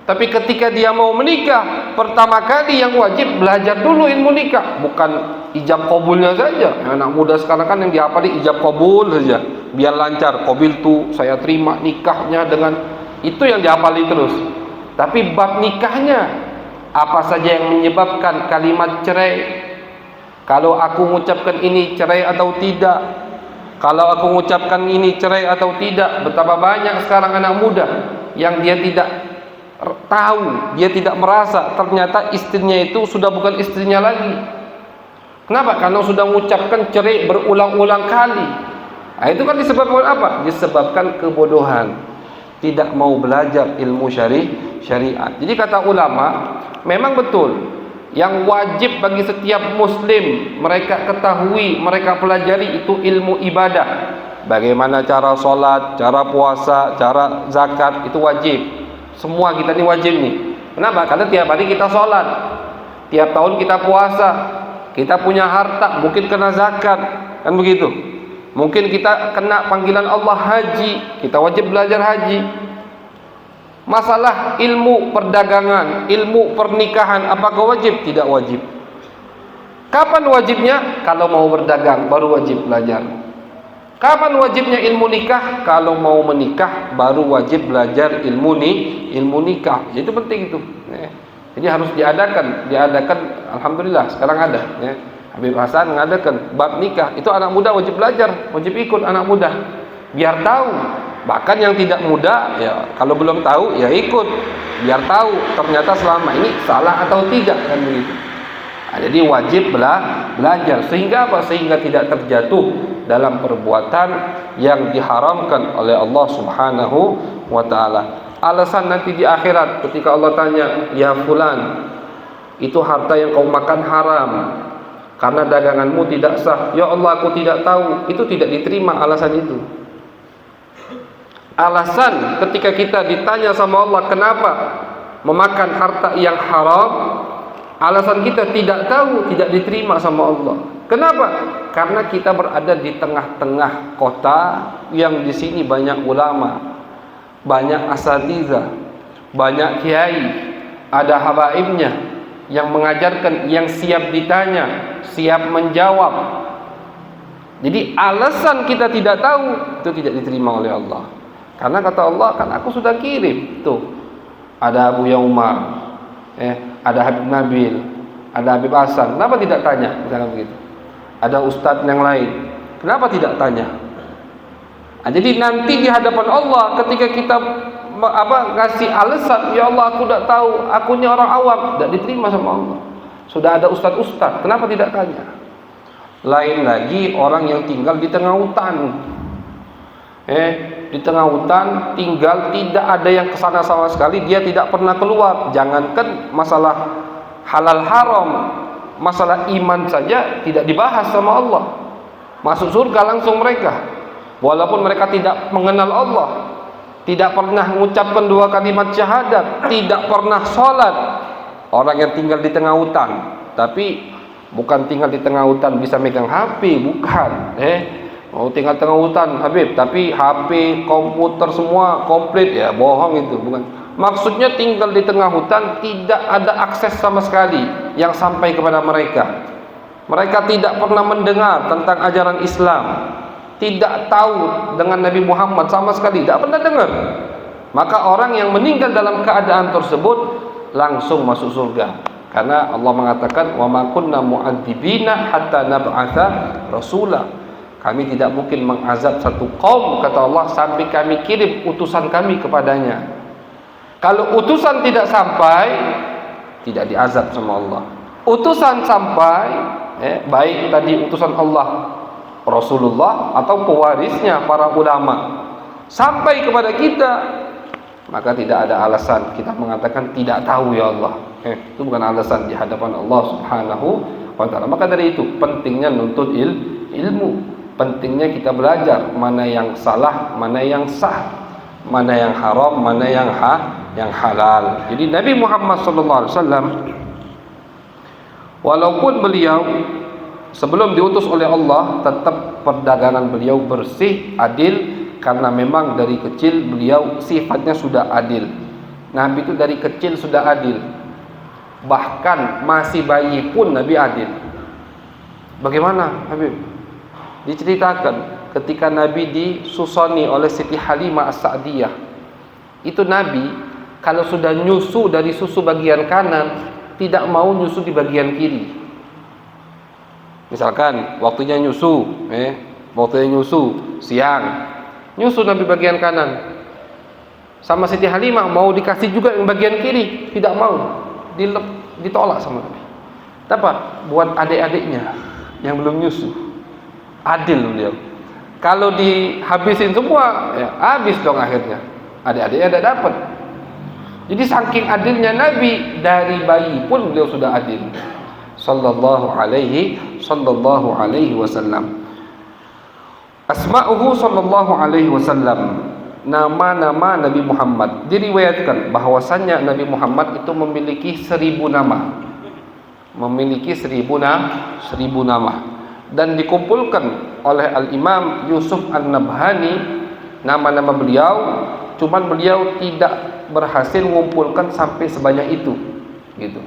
Tapi ketika dia mau menikah, pertama kali yang wajib belajar dulu ilmu nikah, bukan ijab kabulnya saja. Anak muda sekarang kan yang dihafali ijab kabul saja, biar lancar. Qabil tu saya terima nikahnya dengan itu yang dihafali terus. Tapi bab nikahnya, apa saja yang menyebabkan kalimat cerai? Kalau aku mengucapkan ini cerai atau tidak? Kalau aku mengucapkan ini cerai atau tidak? Betapa banyak sekarang anak muda yang dia tidak tahu, dia tidak merasa ternyata istrinya itu sudah bukan istrinya lagi. Kenapa? Karena sudah mengucapkan cerai berulang-ulang kali. Nah, itu kan disebabkan apa? Disebabkan kebodohan, tidak mau belajar ilmu syariat. Jadi kata ulama, memang betul yang wajib bagi setiap muslim mereka ketahui, mereka pelajari itu ilmu ibadah. Bagaimana cara sholat, cara puasa, cara zakat, itu wajib. Semua kita ini wajib nih. Kenapa? Karena tiap hari kita sholat, tiap tahun kita puasa, kita punya harta, mungkin kena zakat, kan begitu. Mungkin kita kena panggilan Allah haji, kita wajib belajar haji. Masalah ilmu perdagangan, ilmu pernikahan, apakah wajib? Tidak wajib. Kapan wajibnya? Kalau mau berdagang baru wajib belajar. Kapan wajibnya ilmu nikah? Kalau mau menikah baru wajib belajar ilmu nikah. Itu penting itu. Jadi harus diadakan. Alhamdulillah sekarang ada. Habib Hasan mengadakan bab nikah. Itu anak muda wajib belajar, wajib ikut anak muda. Biar tahu. Bahkan yang tidak muda, ya kalau belum tahu ya ikut. Biar tahu ternyata selama ini salah atau tidak, kan begitu. Nah, jadi wajib belajar sehingga apa? Sehingga tidak terjatuh dalam perbuatan yang diharamkan oleh Allah Subhanahu wa taala. Alasan nanti di akhirat ketika Allah tanya, "Ya fulan, itu harta yang kau makan haram karena daganganmu tidak sah." "Ya Allah, aku tidak tahu." Itu tidak diterima alasan itu. Alasan ketika kita ditanya sama Allah kenapa memakan harta yang haram, alasan kita tidak tahu, tidak diterima sama Allah. Kenapa? Karena kita berada di tengah-tengah kota yang di sini banyak ulama, banyak asatidzah, banyak kiai, ada habaibnya yang mengajarkan, yang siap ditanya, siap menjawab. Jadi alasan kita tidak tahu itu tidak diterima oleh Allah. Karena kata Allah, kan aku sudah kirim. Tuh, ada Abu Umar, ada Habib Nabil, ada Habib Hasan. Kenapa tidak tanya? Misalnya begitu. Ada ustadz yang lain. Kenapa tidak tanya? Nah, jadi nanti di hadapan Allah ketika kita ngasih alasan, ya Allah aku tidak tahu, aku ini orang awam, tidak diterima sama Allah. Sudah ada ustadz-ustadz, kenapa tidak tanya? Lain lagi orang yang tinggal di tengah hutan. Di tengah hutan tinggal, tidak ada yang kesana sama sekali, dia tidak pernah keluar. Jangankan masalah halal haram, masalah iman saja tidak dibahas sama Allah. Masuk surga langsung mereka, walaupun mereka tidak mengenal Allah, tidak pernah mengucapkan 2 kalimat syahadat, tidak pernah sholat. Orang yang tinggal di tengah hutan, tapi bukan tinggal di tengah hutan bisa megang HP, bukan. Mau tinggal tengah hutan Habib, tapi HP, komputer semua komplit, ya bohong itu, bukan. Maksudnya tinggal di tengah hutan, tidak ada akses sama sekali yang sampai kepada mereka. Mereka tidak pernah mendengar tentang ajaran Islam, tidak tahu dengan Nabi Muhammad sama sekali, tidak pernah dengar. Maka orang yang meninggal dalam keadaan tersebut langsung masuk surga. Karena Allah mengatakan, "Wa ma kunna mu'adzibina hatta nab'atsa rasula." Kami tidak mungkin mengazab satu kaum, kata Allah, sampai kami kirim utusan kami kepadanya. Kalau utusan tidak sampai, tidak diazab sama Allah. Utusan sampai, baik tadi utusan Allah, Rasulullah, atau pewarisnya para ulama, sampai kepada kita, maka tidak ada alasan kita mengatakan tidak tahu ya Allah. Itu bukan alasan di hadapan Allah Subhanahu wa taala. Maka dari itu pentingnya nuntut ilmu, pentingnya kita belajar mana yang salah, mana yang sah, mana yang haram, mana yang halal. Jadi Nabi Muhammad SAW, walaupun beliau sebelum diutus oleh Allah, tetap perdagangan beliau bersih, adil, karena memang dari kecil beliau sifatnya sudah adil. Nabi itu dari kecil sudah adil, bahkan masih bayi pun Nabi adil. Bagaimana Habib? Diceritakan ketika Nabi disusoni oleh Siti Halimah As-Sa'diyah, itu Nabi kalau sudah nyusu dari susu bagian kanan, tidak mau nyusu di bagian kiri. Misalkan waktunya nyusu siang, nyusu Nabi bagian kanan. Sama Siti Halimah mau dikasih juga yang bagian kiri, tidak mau, ditolak sama Nabi. Apa? Buat adik-adiknya yang belum nyusu. Adil beliau. Kalau dihabisin semua, ya habis dong akhirnya. Adik-adiknya tidak dapat. Jadi saking adilnya Nabi, dari bayi pun beliau sudah adil. Sallallahu alaihi wasallam. Asma'uhu sallallahu alaihi wasallam. Nama-nama Nabi Muhammad. Diriwayatkan bahwasannya Nabi Muhammad itu memiliki 1000 nama. Memiliki 1000 nama. Dan dikumpulkan oleh Al-Imam Yusuf An-Nabhani nama-nama beliau, cuman beliau tidak berhasil mengumpulkan sampai sebanyak itu, gitu.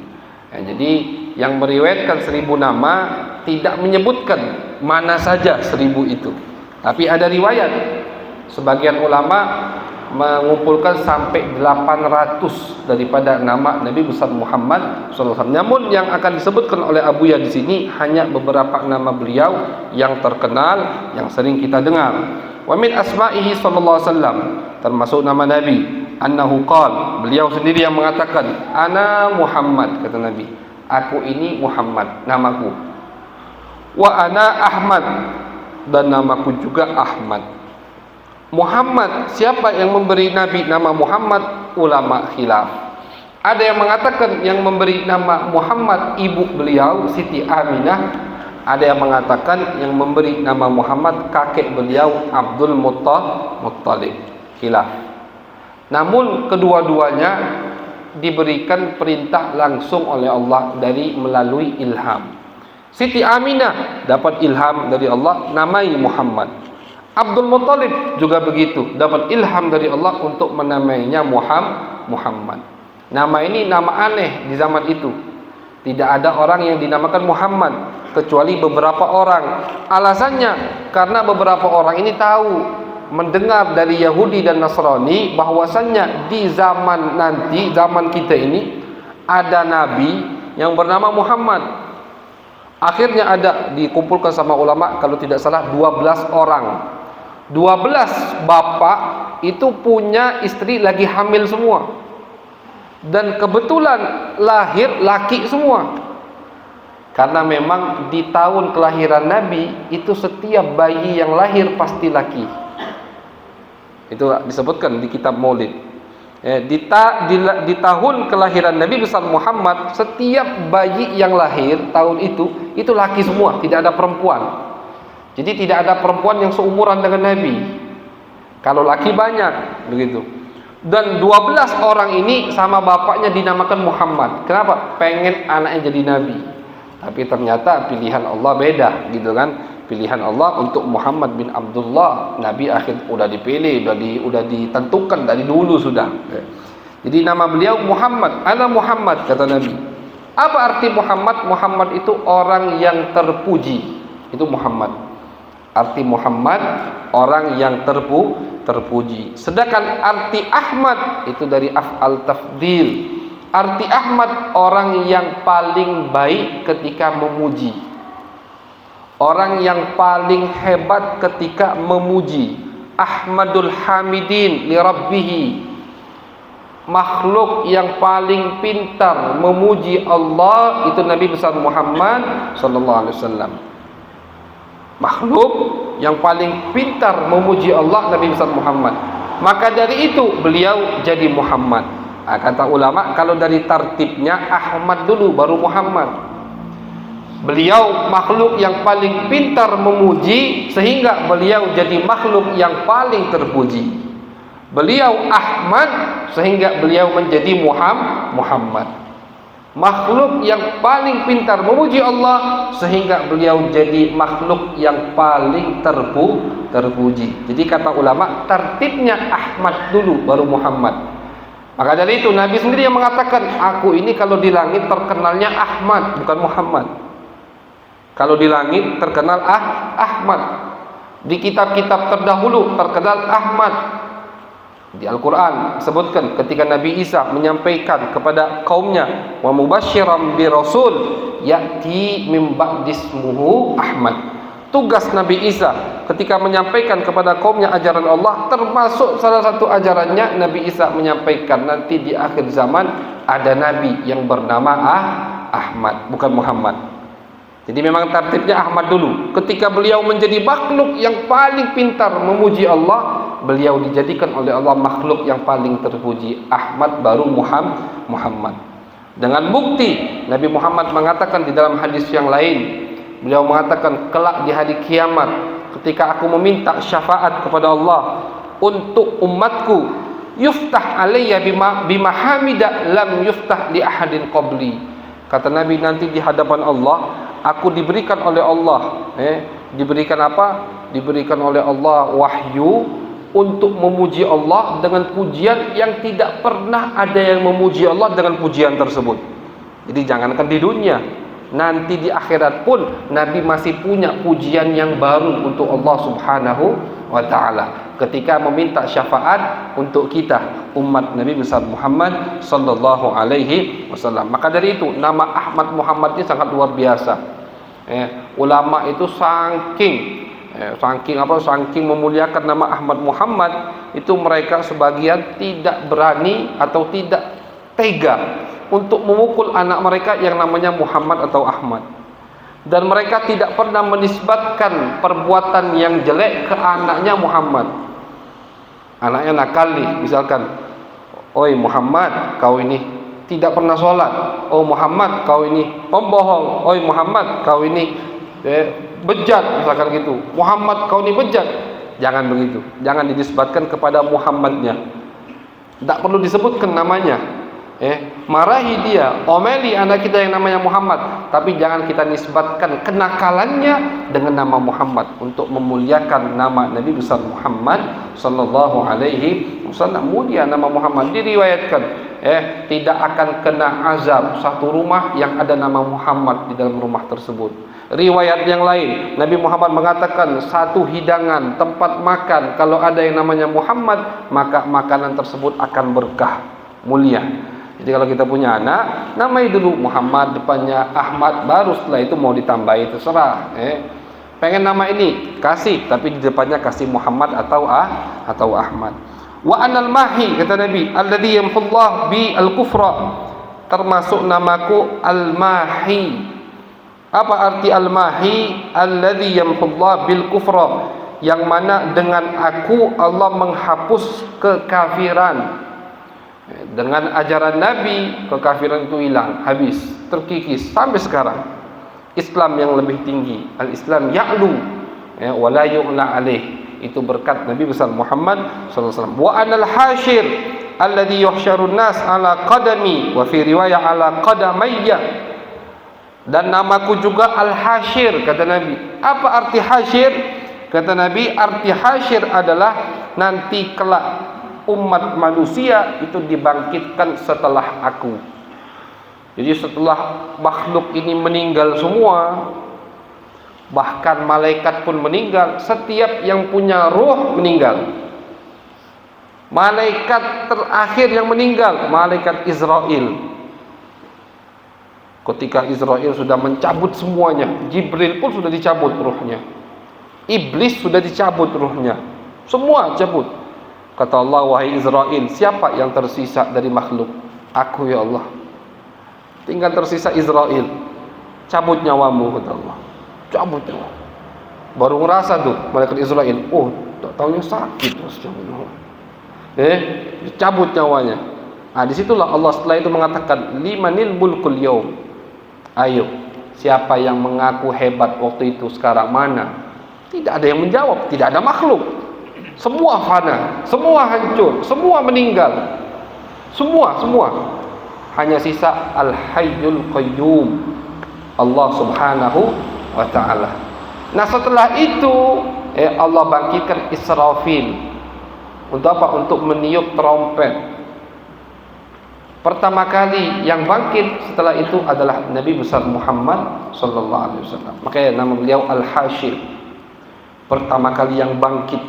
Ya, jadi yang meriwayatkan 1000 nama tidak menyebutkan mana saja 1000 itu, tapi ada riwayat sebagian ulama mengumpulkan sampai 800 daripada nama Nabi besar Muhammad SAW. Namun yang akan disebutkan oleh Abuya di sini hanya beberapa nama beliau yang terkenal, yang sering kita dengar. Wa min asma'ihi sallallahu alaihi wasallam, termasuk nama Nabi, annahu qala, beliau sendiri yang mengatakan, ana Muhammad, kata Nabi, aku ini Muhammad, namaku. Wa ana Ahmad, dan namaku juga Ahmad. Muhammad, siapa yang memberi Nabi nama Muhammad? Ulama khilaf. Ada yang mengatakan yang memberi nama Muhammad ibu beliau Siti Aminah. Ada yang mengatakan yang memberi nama Muhammad kakek beliau Abdul Muttalib. Khilaf. Namun kedua-duanya diberikan perintah langsung oleh Allah dari melalui ilham. Siti Aminah dapat ilham dari Allah, namai Muhammad. Abdul Muttalib juga begitu, dapat ilham dari Allah untuk menamainya Muhammad. Nama ini nama aneh di zaman itu. Tidak ada orang yang dinamakan Muhammad kecuali beberapa orang. Alasannya karena beberapa orang ini tahu, mendengar dari Yahudi dan Nasrani bahwasannya di zaman nanti, zaman kita ini ada nabi yang bernama Muhammad. Akhirnya ada dikumpulkan sama ulama, kalau tidak salah 12 orang. 12 bapak itu punya istri lagi hamil semua, dan kebetulan lahir laki semua. Karena memang di tahun kelahiran Nabi itu setiap bayi yang lahir pasti laki. Itu disebutkan di kitab Maulid. Di tahun kelahiran Nabi besar Muhammad, setiap bayi yang lahir tahun itu laki semua, tidak ada perempuan. Jadi tidak ada perempuan yang seumuran dengan Nabi. Kalau laki banyak, begitu. Dan 12 orang ini sama bapaknya dinamakan Muhammad. Kenapa? Pengen anaknya jadi Nabi. Tapi ternyata pilihan Allah beda, gitu kan? Pilihan Allah untuk Muhammad bin Abdullah. Nabi akhir udah dipilih, udah ditentukan dari dulu sudah. Jadi nama beliau Muhammad. Ana Muhammad, kata Nabi. Apa arti Muhammad? Muhammad itu orang yang terpuji. Itu Muhammad. Arti Muhammad orang yang terpuji. Sedangkan arti Ahmad itu dari af'al tafdil. Arti Ahmad orang yang paling baik ketika memuji, orang yang paling hebat ketika memuji. Ahmadul hamidin li rabbihi, makhluk yang paling pintar memuji Allah itu Nabi besar Muhammad sallallahu alaihi wasallam. Makhluk yang paling pintar memuji Allah Nabi besar Muhammad. maka dari itu beliau jadi Muhammad. Kata ulama, kalau dari tartibnya Ahmad dulu baru Muhammad. Beliau makhluk yang paling pintar memuji, sehingga beliau jadi makhluk yang paling terpuji. Beliau Ahmad, sehingga beliau menjadi Muhammad. Makhluk yang paling pintar memuji Allah, sehingga beliau jadi makhluk yang paling terpuji. Jadi kata ulama, tertibnya Ahmad dulu baru Muhammad. Maka dari itu Nabi sendiri yang mengatakan, aku ini kalau di langit terkenalnya Ahmad, bukan Muhammad. Kalau di langit terkenal Ahmad. Di kitab-kitab terdahulu terkenal Ahmad. Di Al-Quran disebutkan ketika Nabi Isa menyampaikan kepada kaumnya, wa mubasyiran bi rasul ya'ti min ba'dismuhu Ahmad. Tugas Nabi Isa ketika menyampaikan kepada kaumnya ajaran Allah, termasuk salah satu ajarannya Nabi Isa menyampaikan nanti di akhir zaman ada nabi yang bernama Ahmad, bukan Muhammad. Jadi memang tertibnya Ahmad dulu. Ketika beliau menjadi makhluk yang paling pintar memuji Allah, beliau dijadikan oleh Allah makhluk yang paling terpuji. Ahmad baru Muhammad. Dengan bukti Nabi Muhammad mengatakan di dalam hadis yang lain, beliau mengatakan kelak di hari kiamat, ketika aku meminta syafaat kepada Allah untuk umatku, yuftah alayya bima hamida lam yuftah li ahadin qabli. Kata Nabi, nanti di hadapan Allah aku diberikan oleh Allah, diberikan apa? Diberikan oleh Allah wahyu untuk memuji Allah dengan pujian yang tidak pernah ada yang memuji Allah dengan pujian tersebut. Jadi jangankan di dunia, nanti di akhirat pun Nabi masih punya pujian yang baru untuk Allah Subhanahu wa ta'ala ketika meminta syafaat untuk kita umat Nabi besar Muhammad sallallahu alaihi wasallam. Maka dari itu nama Ahmad Muhammad ini sangat luar biasa. Ulama itu saking memuliakan nama Ahmad Muhammad, itu mereka sebagian tidak berani atau tidak tega untuk memukul anak mereka yang namanya Muhammad atau Ahmad. Dan mereka tidak pernah menisbatkan perbuatan yang jelek ke anaknya Muhammad. Anaknya nakal nih, misalkan, oi Muhammad, kau ini tidak pernah sholat. Oh Muhammad, kau ini pembohong. Oi Muhammad, kau ini bejat, misalkan gitu. Muhammad, kau ini bejat. Jangan begitu. Jangan dinisbatkan kepada Muhammadnya. Tidak perlu disebutkan namanya. Marahi dia, omeli anak kita yang namanya Muhammad, tapi jangan kita nisbatkan kenakalannya dengan nama Muhammad untuk memuliakan nama Nabi besar Muhammad sallallahu alaihi wasallam. Mulia nama Muhammad. Diriwayatkan tidak akan kena azab satu rumah yang ada nama Muhammad di dalam rumah tersebut. Riwayat yang lain, Nabi Muhammad mengatakan satu hidangan tempat makan kalau ada yang namanya Muhammad, maka makanan tersebut akan berkah, mulia. Jadi kalau kita punya anak, namai dulu Muhammad, depannya Ahmad, baru setelah itu mau ditambahi terserah. Pengen nama ini, kasih, tapi di depannya kasih Muhammad atau Ahmad. Wa anal mahi, kata Nabi, alladhi yamhullah bi al-kufra, termasuk namaku al-mahi. Apa arti al-mahi? Alladhi yamhullah bil kufra, yang mana dengan aku Allah menghapus kekafiran. Dengan ajaran Nabi, kekafiran itu hilang, habis, terkikis sampai sekarang. Islam yang lebih tinggi, al-Islam ya'lu wa la yu'la alaih. Itu berkat Nabi besar Muhammad sallallahu alaihi wasallam. Wa anal hashir alladhi yuhsyarun nas ala qadami, wa fi riwayah ala qadamayya. Dan namaku juga al-hashir, kata Nabi. Apa arti hashir? Kata Nabi, arti hashir adalah nanti kelak umat manusia itu dibangkitkan setelah aku. Jadi setelah makhluk ini meninggal semua, bahkan malaikat pun meninggal, setiap yang punya ruh meninggal. Malaikat terakhir yang meninggal, malaikat Israel. Ketika Israel sudah mencabut semuanya, Jibril pun sudah dicabut ruhnya, Iblis sudah dicabut ruhnya, semua cabut. Kata Allah, wahai Israel, siapa yang tersisa dari makhluk? Aku ya Allah. Tinggal tersisa Israel. Cabut nyawamu, kata Allah. Cabut nyawa. Baru ngerasa tuh malaikat Israel, oh tak taunya sakit. Dicabut nyawanya. Nah, disitulah Allah setelah itu mengatakan limanil mulkul yaum. Ayo, siapa yang mengaku hebat waktu itu sekarang mana? Tidak ada yang menjawab, tidak ada makhluk. Semua fana, semua hancur, semua meninggal. Semua. Hanya sisa Al-Hayyul Qayyum, Allah Subhanahu wa taala. Nah, setelah itu Allah bangkitkan Israfil. Untuk apa? Untuk meniup trompet. Pertama kali yang bangkit setelah itu adalah Nabi besar Muhammad sallallahu alaihi wasallam. Makanya nama beliau Al-Hasyir. Pertama kali yang bangkit,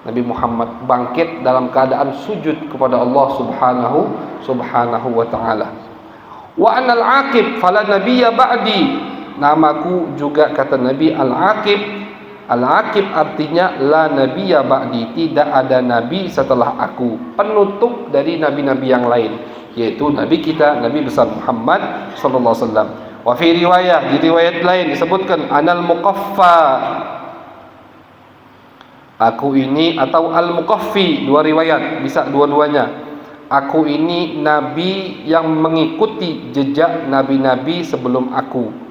Nabi Muhammad bangkit dalam keadaan sujud kepada Allah subhanahu wa ta'ala. Wa anal aqib fala nabiyya ba'di. Namaku juga kata Nabi Al-Aqib. Al-Aqib artinya la nabiyya ba'di, tidak ada nabi setelah aku, penutup dari nabi-nabi yang lain, yaitu nabi kita, Nabi besar Muhammad sallallahu alaihi wasallam. Wa fi riwayah, di riwayat lain disebutkan anal muqaffa, aku ini, atau al-muqaffi, dua riwayat, bisa dua-duanya. Aku ini nabi yang mengikuti jejak nabi-nabi sebelum aku.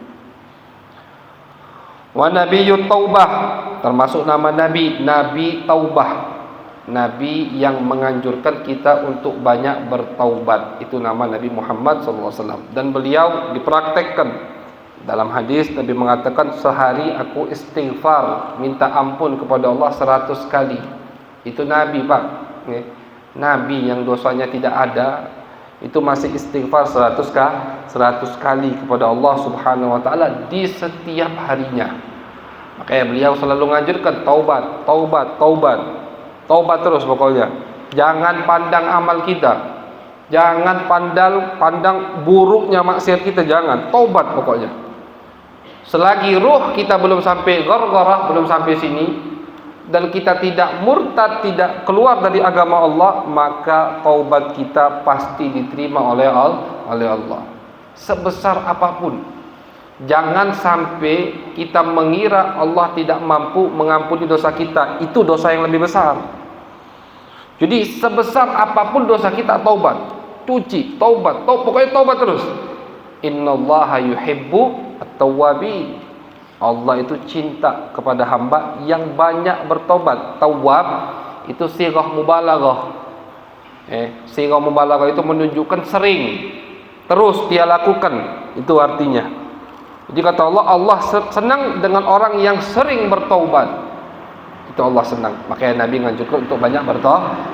Wa nabiyyut taubah, termasuk nama nabi, Nabi Taubah, nabi yang menganjurkan kita untuk banyak bertaubat. Itu nama Nabi Muhammad SAW. Dan beliau dipraktekkan dalam hadis. Nabi mengatakan sehari aku istighfar, minta ampun kepada Allah 100 kali. Itu nabi, Pak. Nabi yang dosanya tidak ada itu masih istighfar 100 kali kepada Allah Subhanahu wa taala di setiap harinya. Makanya beliau selalu menganjurkan taubat terus pokoknya. Jangan pandang amal kita, jangan pandang buruknya maksiat kita, jangan. Taubat pokoknya. Selagi ruh kita belum sampai ghargharah, belum sampai sini, dan kita tidak murtad, tidak keluar dari agama Allah, maka taubat kita pasti diterima oleh Allah. Sebesar apapun, jangan sampai kita mengira Allah tidak mampu mengampuni dosa kita. Itu dosa yang lebih besar. Jadi sebesar apapun dosa kita, taubat, cuci, pokoknya taubat terus. Innallaha yuhibbu at-tawwabin. Allah itu cinta kepada hamba yang banyak bertobat. Tawwab itu sighah mubalaghah. Sighah mubalaghah itu menunjukkan sering, terus dia lakukan. Itu artinya. Jadi kata Allah, Allah senang dengan orang yang sering bertaubat. Itu Allah senang. Makanya Nabi menganjurkan untuk banyak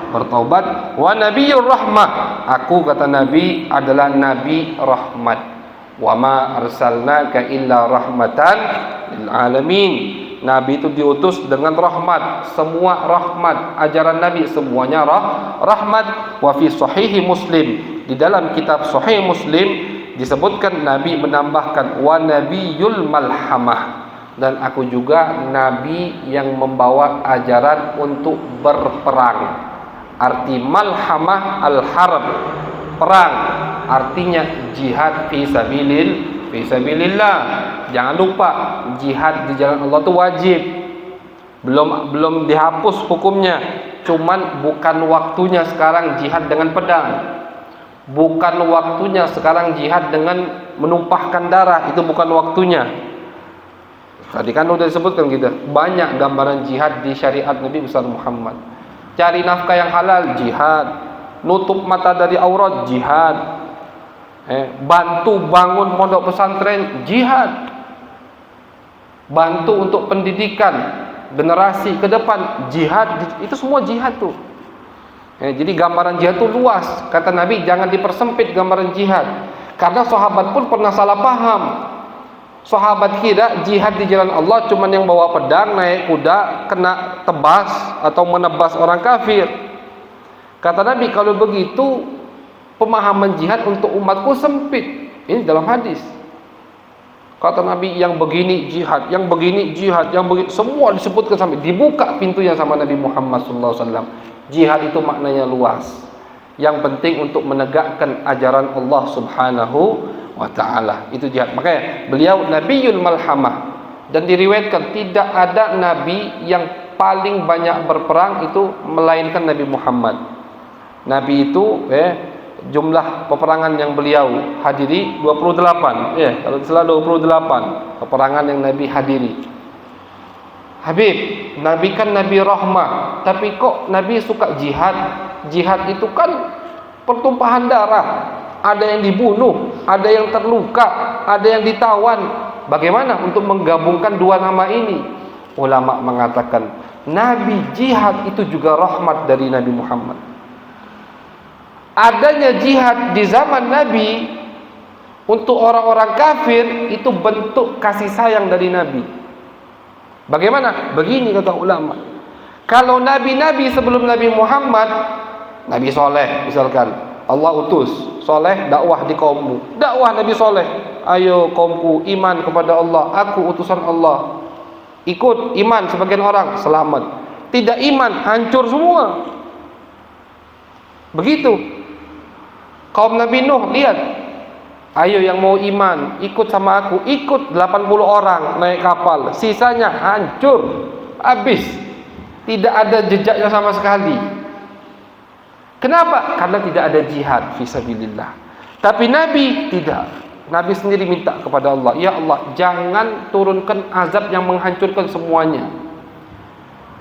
bertaubat. Wa nabiyyur rahmah. Aku kata Nabi adalah nabi rahmat. Wa ma arsalnaka illa rahmatan lil alamin. Nabi itu diutus dengan rahmat, semua rahmat. Ajaran Nabi semuanya rahmat. Wa fi sahih Muslim, di dalam kitab sahih Muslim disebutkan Nabi menambahkan wa nabiyul malhamah, dan aku juga nabi yang membawa ajaran untuk berperang. Arti malhamah al-harb, perang, artinya jihad fi sabilillah. Jangan lupa jihad di jalan Allah itu wajib. Belum dihapus hukumnya. Cuman bukan waktunya sekarang jihad dengan pedang. Bukan waktunya sekarang jihad dengan menumpahkan darah, itu bukan waktunya. Tadi kan sudah disebutkan kita, banyak gambaran jihad di syariat Nabi besar Muhammad. Cari nafkah yang halal, jihad. Nutup mata dari aurat, jihad. Bantu bangun pondok pesantren, jihad. Bantu untuk pendidikan generasi ke depan, jihad. Itu semua jihad tuh. Jadi gambaran jihad itu luas. Kata Nabi, jangan dipersempit gambaran jihad. Karena sahabat pun pernah salah paham. Sahabat kira jihad di jalan Allah cuman yang bawa pedang, naik kuda, kena tebas atau menebas orang kafir. Kata Nabi, kalau begitu pemahaman jihad untuk umatku sempit. Ini dalam hadis. Kata Nabi, yang begini jihad, yang begini jihad, yang begini, semua disebutkan sampai dibuka pintunya sama Nabi Muhammad SAW. Jihad itu maknanya luas. Yang penting untuk menegakkan ajaran Allah Subhanahu wa ta'ala. Itu jihad. Makanya beliau Nabiyul Malhamah. Dan diriwayatkan tidak ada nabi yang paling banyak berperang itu melainkan Nabi Muhammad. Nabi itu jumlah peperangan yang beliau hadiri 28, kalau tidak salah 28 peperangan yang Nabi hadiri. Habib, Nabi kan Nabi rahmah, tapi kok Nabi suka jihad? Jihad itu kan pertumpahan darah, ada yang dibunuh, ada yang terluka, ada yang ditawan. Bagaimana untuk menggabungkan dua nama ini? Ulama mengatakan Nabi jihad itu juga rahmat dari Nabi Muhammad. Adanya jihad di zaman Nabi untuk orang-orang kafir itu bentuk kasih sayang dari Nabi. Bagaimana? Begini kata ulama. Kalau nabi-nabi sebelum Nabi Muhammad, Nabi Soleh misalkan, Allah utus Soleh dakwah di kaummu, dakwah Nabi Soleh, ayo kaumku iman kepada Allah, aku utusan Allah. Ikut iman sebagian orang selamat, tidak iman hancur semua. Begitu. Kaum Nabi Nuh, lihat, ayo yang mau iman ikut sama aku, ikut 80 orang naik kapal, sisanya hancur, habis, tidak ada jejaknya sama sekali. Kenapa? Karena tidak ada jihad fisabilillah. Tapi Nabi tidak. Nabi sendiri minta kepada Allah, ya Allah, jangan turunkan azab yang menghancurkan semuanya.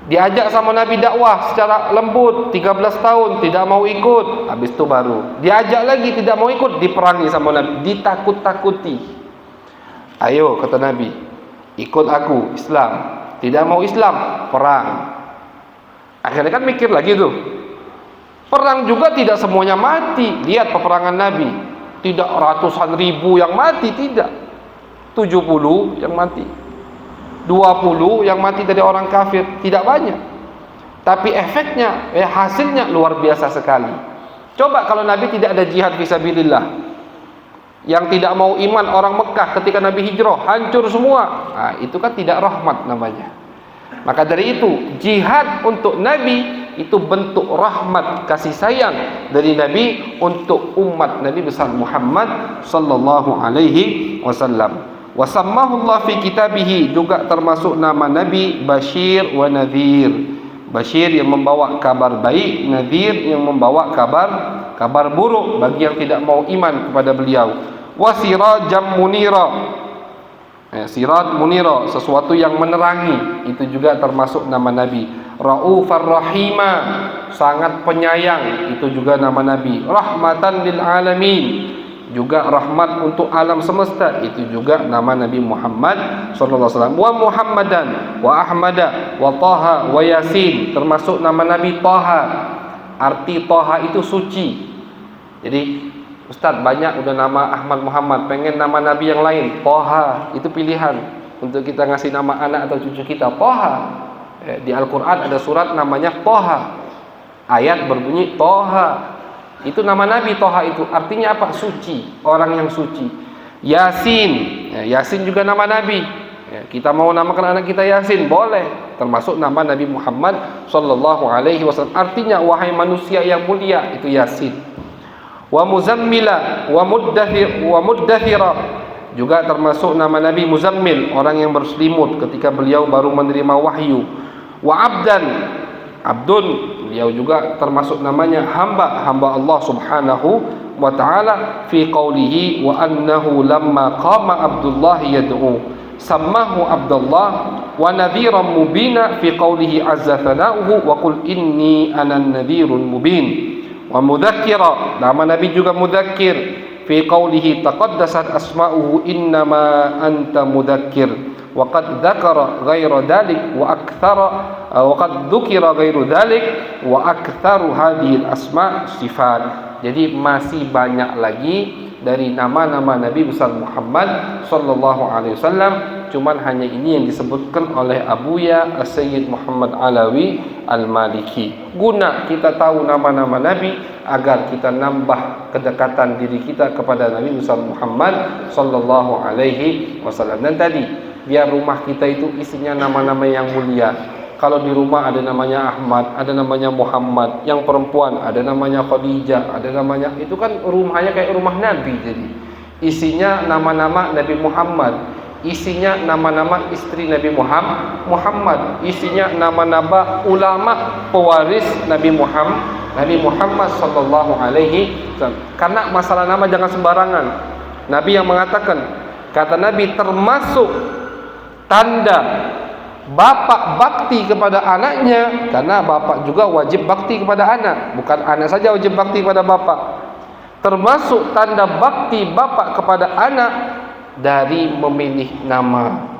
Diajak sama Nabi dakwah secara lembut 13 tahun, tidak mau ikut. Habis itu baru diajak lagi, tidak mau ikut, diperangi sama Nabi, ditakut-takuti. Ayo kata Nabi, ikut aku Islam. Tidak mau Islam, perang. Akhirnya kan mikir lagi tuh, perang juga tidak semuanya mati. Lihat peperangan Nabi, tidak ratusan ribu yang mati, tidak, 70 yang mati, 20 yang mati dari orang kafir, tidak banyak. Tapi efeknya, hasilnya luar biasa sekali. Coba kalau Nabi tidak ada jihad fisabilillah, yang tidak mau iman orang Mekah ketika Nabi hijrah hancur semua. Nah, itu kan tidak rahmat namanya. Maka dari itu jihad untuk Nabi itu bentuk rahmat kasih sayang dari Nabi untuk umat Nabi besar Muhammad sallallahu alaihi wasallam. Wasammahu Allah fi kitabih, juga termasuk nama Nabi Bashir wa Nadhir. Bashir yang membawa kabar baik, Nadhir yang membawa kabar buruk bagi yang tidak mau iman kepada beliau. Wasirajam munira, sirat munira, sesuatu yang menerangi, itu juga termasuk nama Nabi. Raufar rahima, sangat penyayang, itu juga nama Nabi. Rahmatan lil alamin, juga rahmat untuk alam semesta, itu juga nama Nabi Muhammad sallallahu alaihi wasallam. Wa Muhammadan wa Ahmada wa Taha wa Yasin, termasuk nama Nabi Taha. Arti Taha itu suci. Jadi Ustaz, banyak udah nama Ahmad Muhammad, pengen nama Nabi yang lain, Taha. Itu pilihan untuk kita ngasih nama anak atau cucu kita, Taha. Di Al-Quran ada surat namanya Taha, ayat berbunyi Taha. Itu nama Nabi Taha, itu artinya apa? Suci, orang yang suci. Yasin, Yasin juga nama Nabi. Kita mau namakan anak kita Yasin, boleh, termasuk nama Nabi Muhammad sallallahu alaihi wasallam. Artinya wahai manusia yang mulia, itu Yasin. Wa Muzammila wa Muddathira, juga termasuk nama Nabi Muzammil, orang yang berselimut ketika beliau baru menerima wahyu. Wa Abdan, Abdun, beliau juga termasuk namanya hamba Allah subhanahu wa ta'ala. Fi qawlihi wa annahu lamma qama Abdullah yad'u sammahu Abdullah wa nadhiran mubina. Fi qawlihi azza thana'uhu wa qul inni anan nadhirun mubin. Wa mudzakkira, nama Nabi juga mudzakkir. Fi qawlihi taqaddasat asma'uhu innama anta mudzakkir. Waqad dzakara ghaira dzalik wa aktsara waqad dzukira ghairu dzalik wa aktsaru hadhil asma sifat. Jadi masih banyak lagi dari nama-nama Nabi besar Muhammad sallallahu alaihi wasallam, cuman hanya ini yang disebutkan oleh Abuya As-Sayyid Muhammad Alawi Al-Maliki. Guna kita tahu nama-nama Nabi agar kita nambah kedekatan diri kita kepada Nabi besar Muhammad sallallahu alaihi wasallam. Dan tadi biar rumah kita itu isinya nama-nama yang mulia. Kalau di rumah ada namanya Ahmad, ada namanya Muhammad, yang perempuan ada namanya Khadijah, ada namanya, itu kan rumahnya kayak rumah Nabi. Jadi isinya nama-nama Nabi Muhammad, isinya nama-nama istri Nabi Muhammad, isinya nama-nama ulama pewaris Nabi Nabi Muhammad sallallahu alaihi wasallam. Karena masalah nama jangan sembarangan. Nabi yang mengatakan, kata Nabi, termasuk tanda bapak bakti kepada anaknya, karena bapak juga wajib bakti kepada anak, bukan anak saja wajib bakti kepada bapak. Termasuk tanda bakti bapak kepada anak dari memilih nama.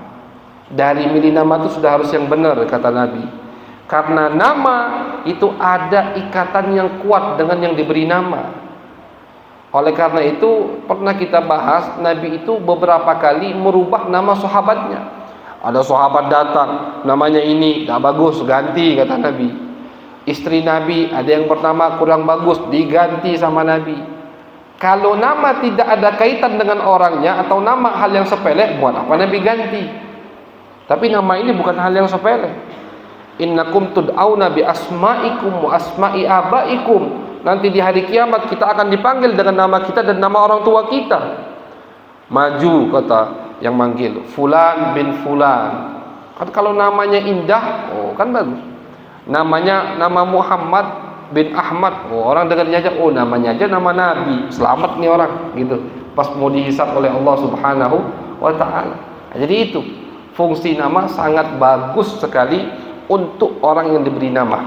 Dari milih nama itu sudah harus yang benar, kata Nabi. Karena nama itu ada ikatan yang kuat dengan yang diberi nama. Oleh karena itu pernah kita bahas, Nabi itu beberapa kali merubah nama sahabatnya. Ada sahabat datang, namanya ini tak bagus, ganti, kata Nabi. Istri Nabi ada yang bernama kurang bagus, diganti sama Nabi. Kalau nama tidak ada kaitan dengan orangnya atau nama hal yang sepele, buat apa Nabi ganti? Tapi nama ini bukan hal yang sepele. Innakum tud'auna bi asma'ikum wa asma'i abaikum. Nanti di hari kiamat kita akan dipanggil dengan nama kita dan nama orang tua kita. Maju, kata yang manggil, Fulan bin Fulan. Kan kalau namanya indah, oh kan bagus. Nama Muhammad bin Ahmad, oh orang dengarnya aja, oh namanya aja nama Nabi, selamat nih orang, gitu. Pas mau dihisab oleh Allah Subhanahu wa taala. Jadi itu fungsi nama sangat bagus sekali untuk orang yang diberi nama.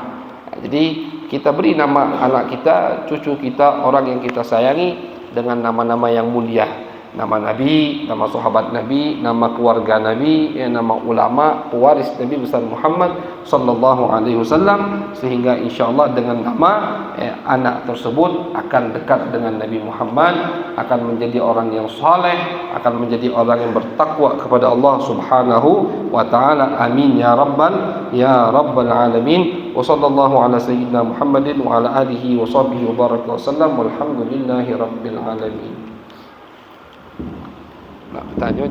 Jadi kita beri nama anak kita, cucu kita, orang yang kita sayangi dengan nama-nama yang mulia. Nama Nabi, nama sahabat Nabi, nama keluarga Nabi, nama ulama, pewaris Nabi besar Muhammad sallallahu alaihi wasallam, sehingga insyaallah dengan nama anak tersebut akan dekat dengan Nabi Muhammad, akan menjadi orang yang saleh, akan menjadi orang yang bertakwa kepada Allah Subhanahu wa taala. Amin ya rabbal alamin. Wa sallallahu ala sayyidina Muhammadin wa ala alihi wa sahbihi wa baraka wasallam. Walhamdulillahi rabbil alamin. Nak bertanya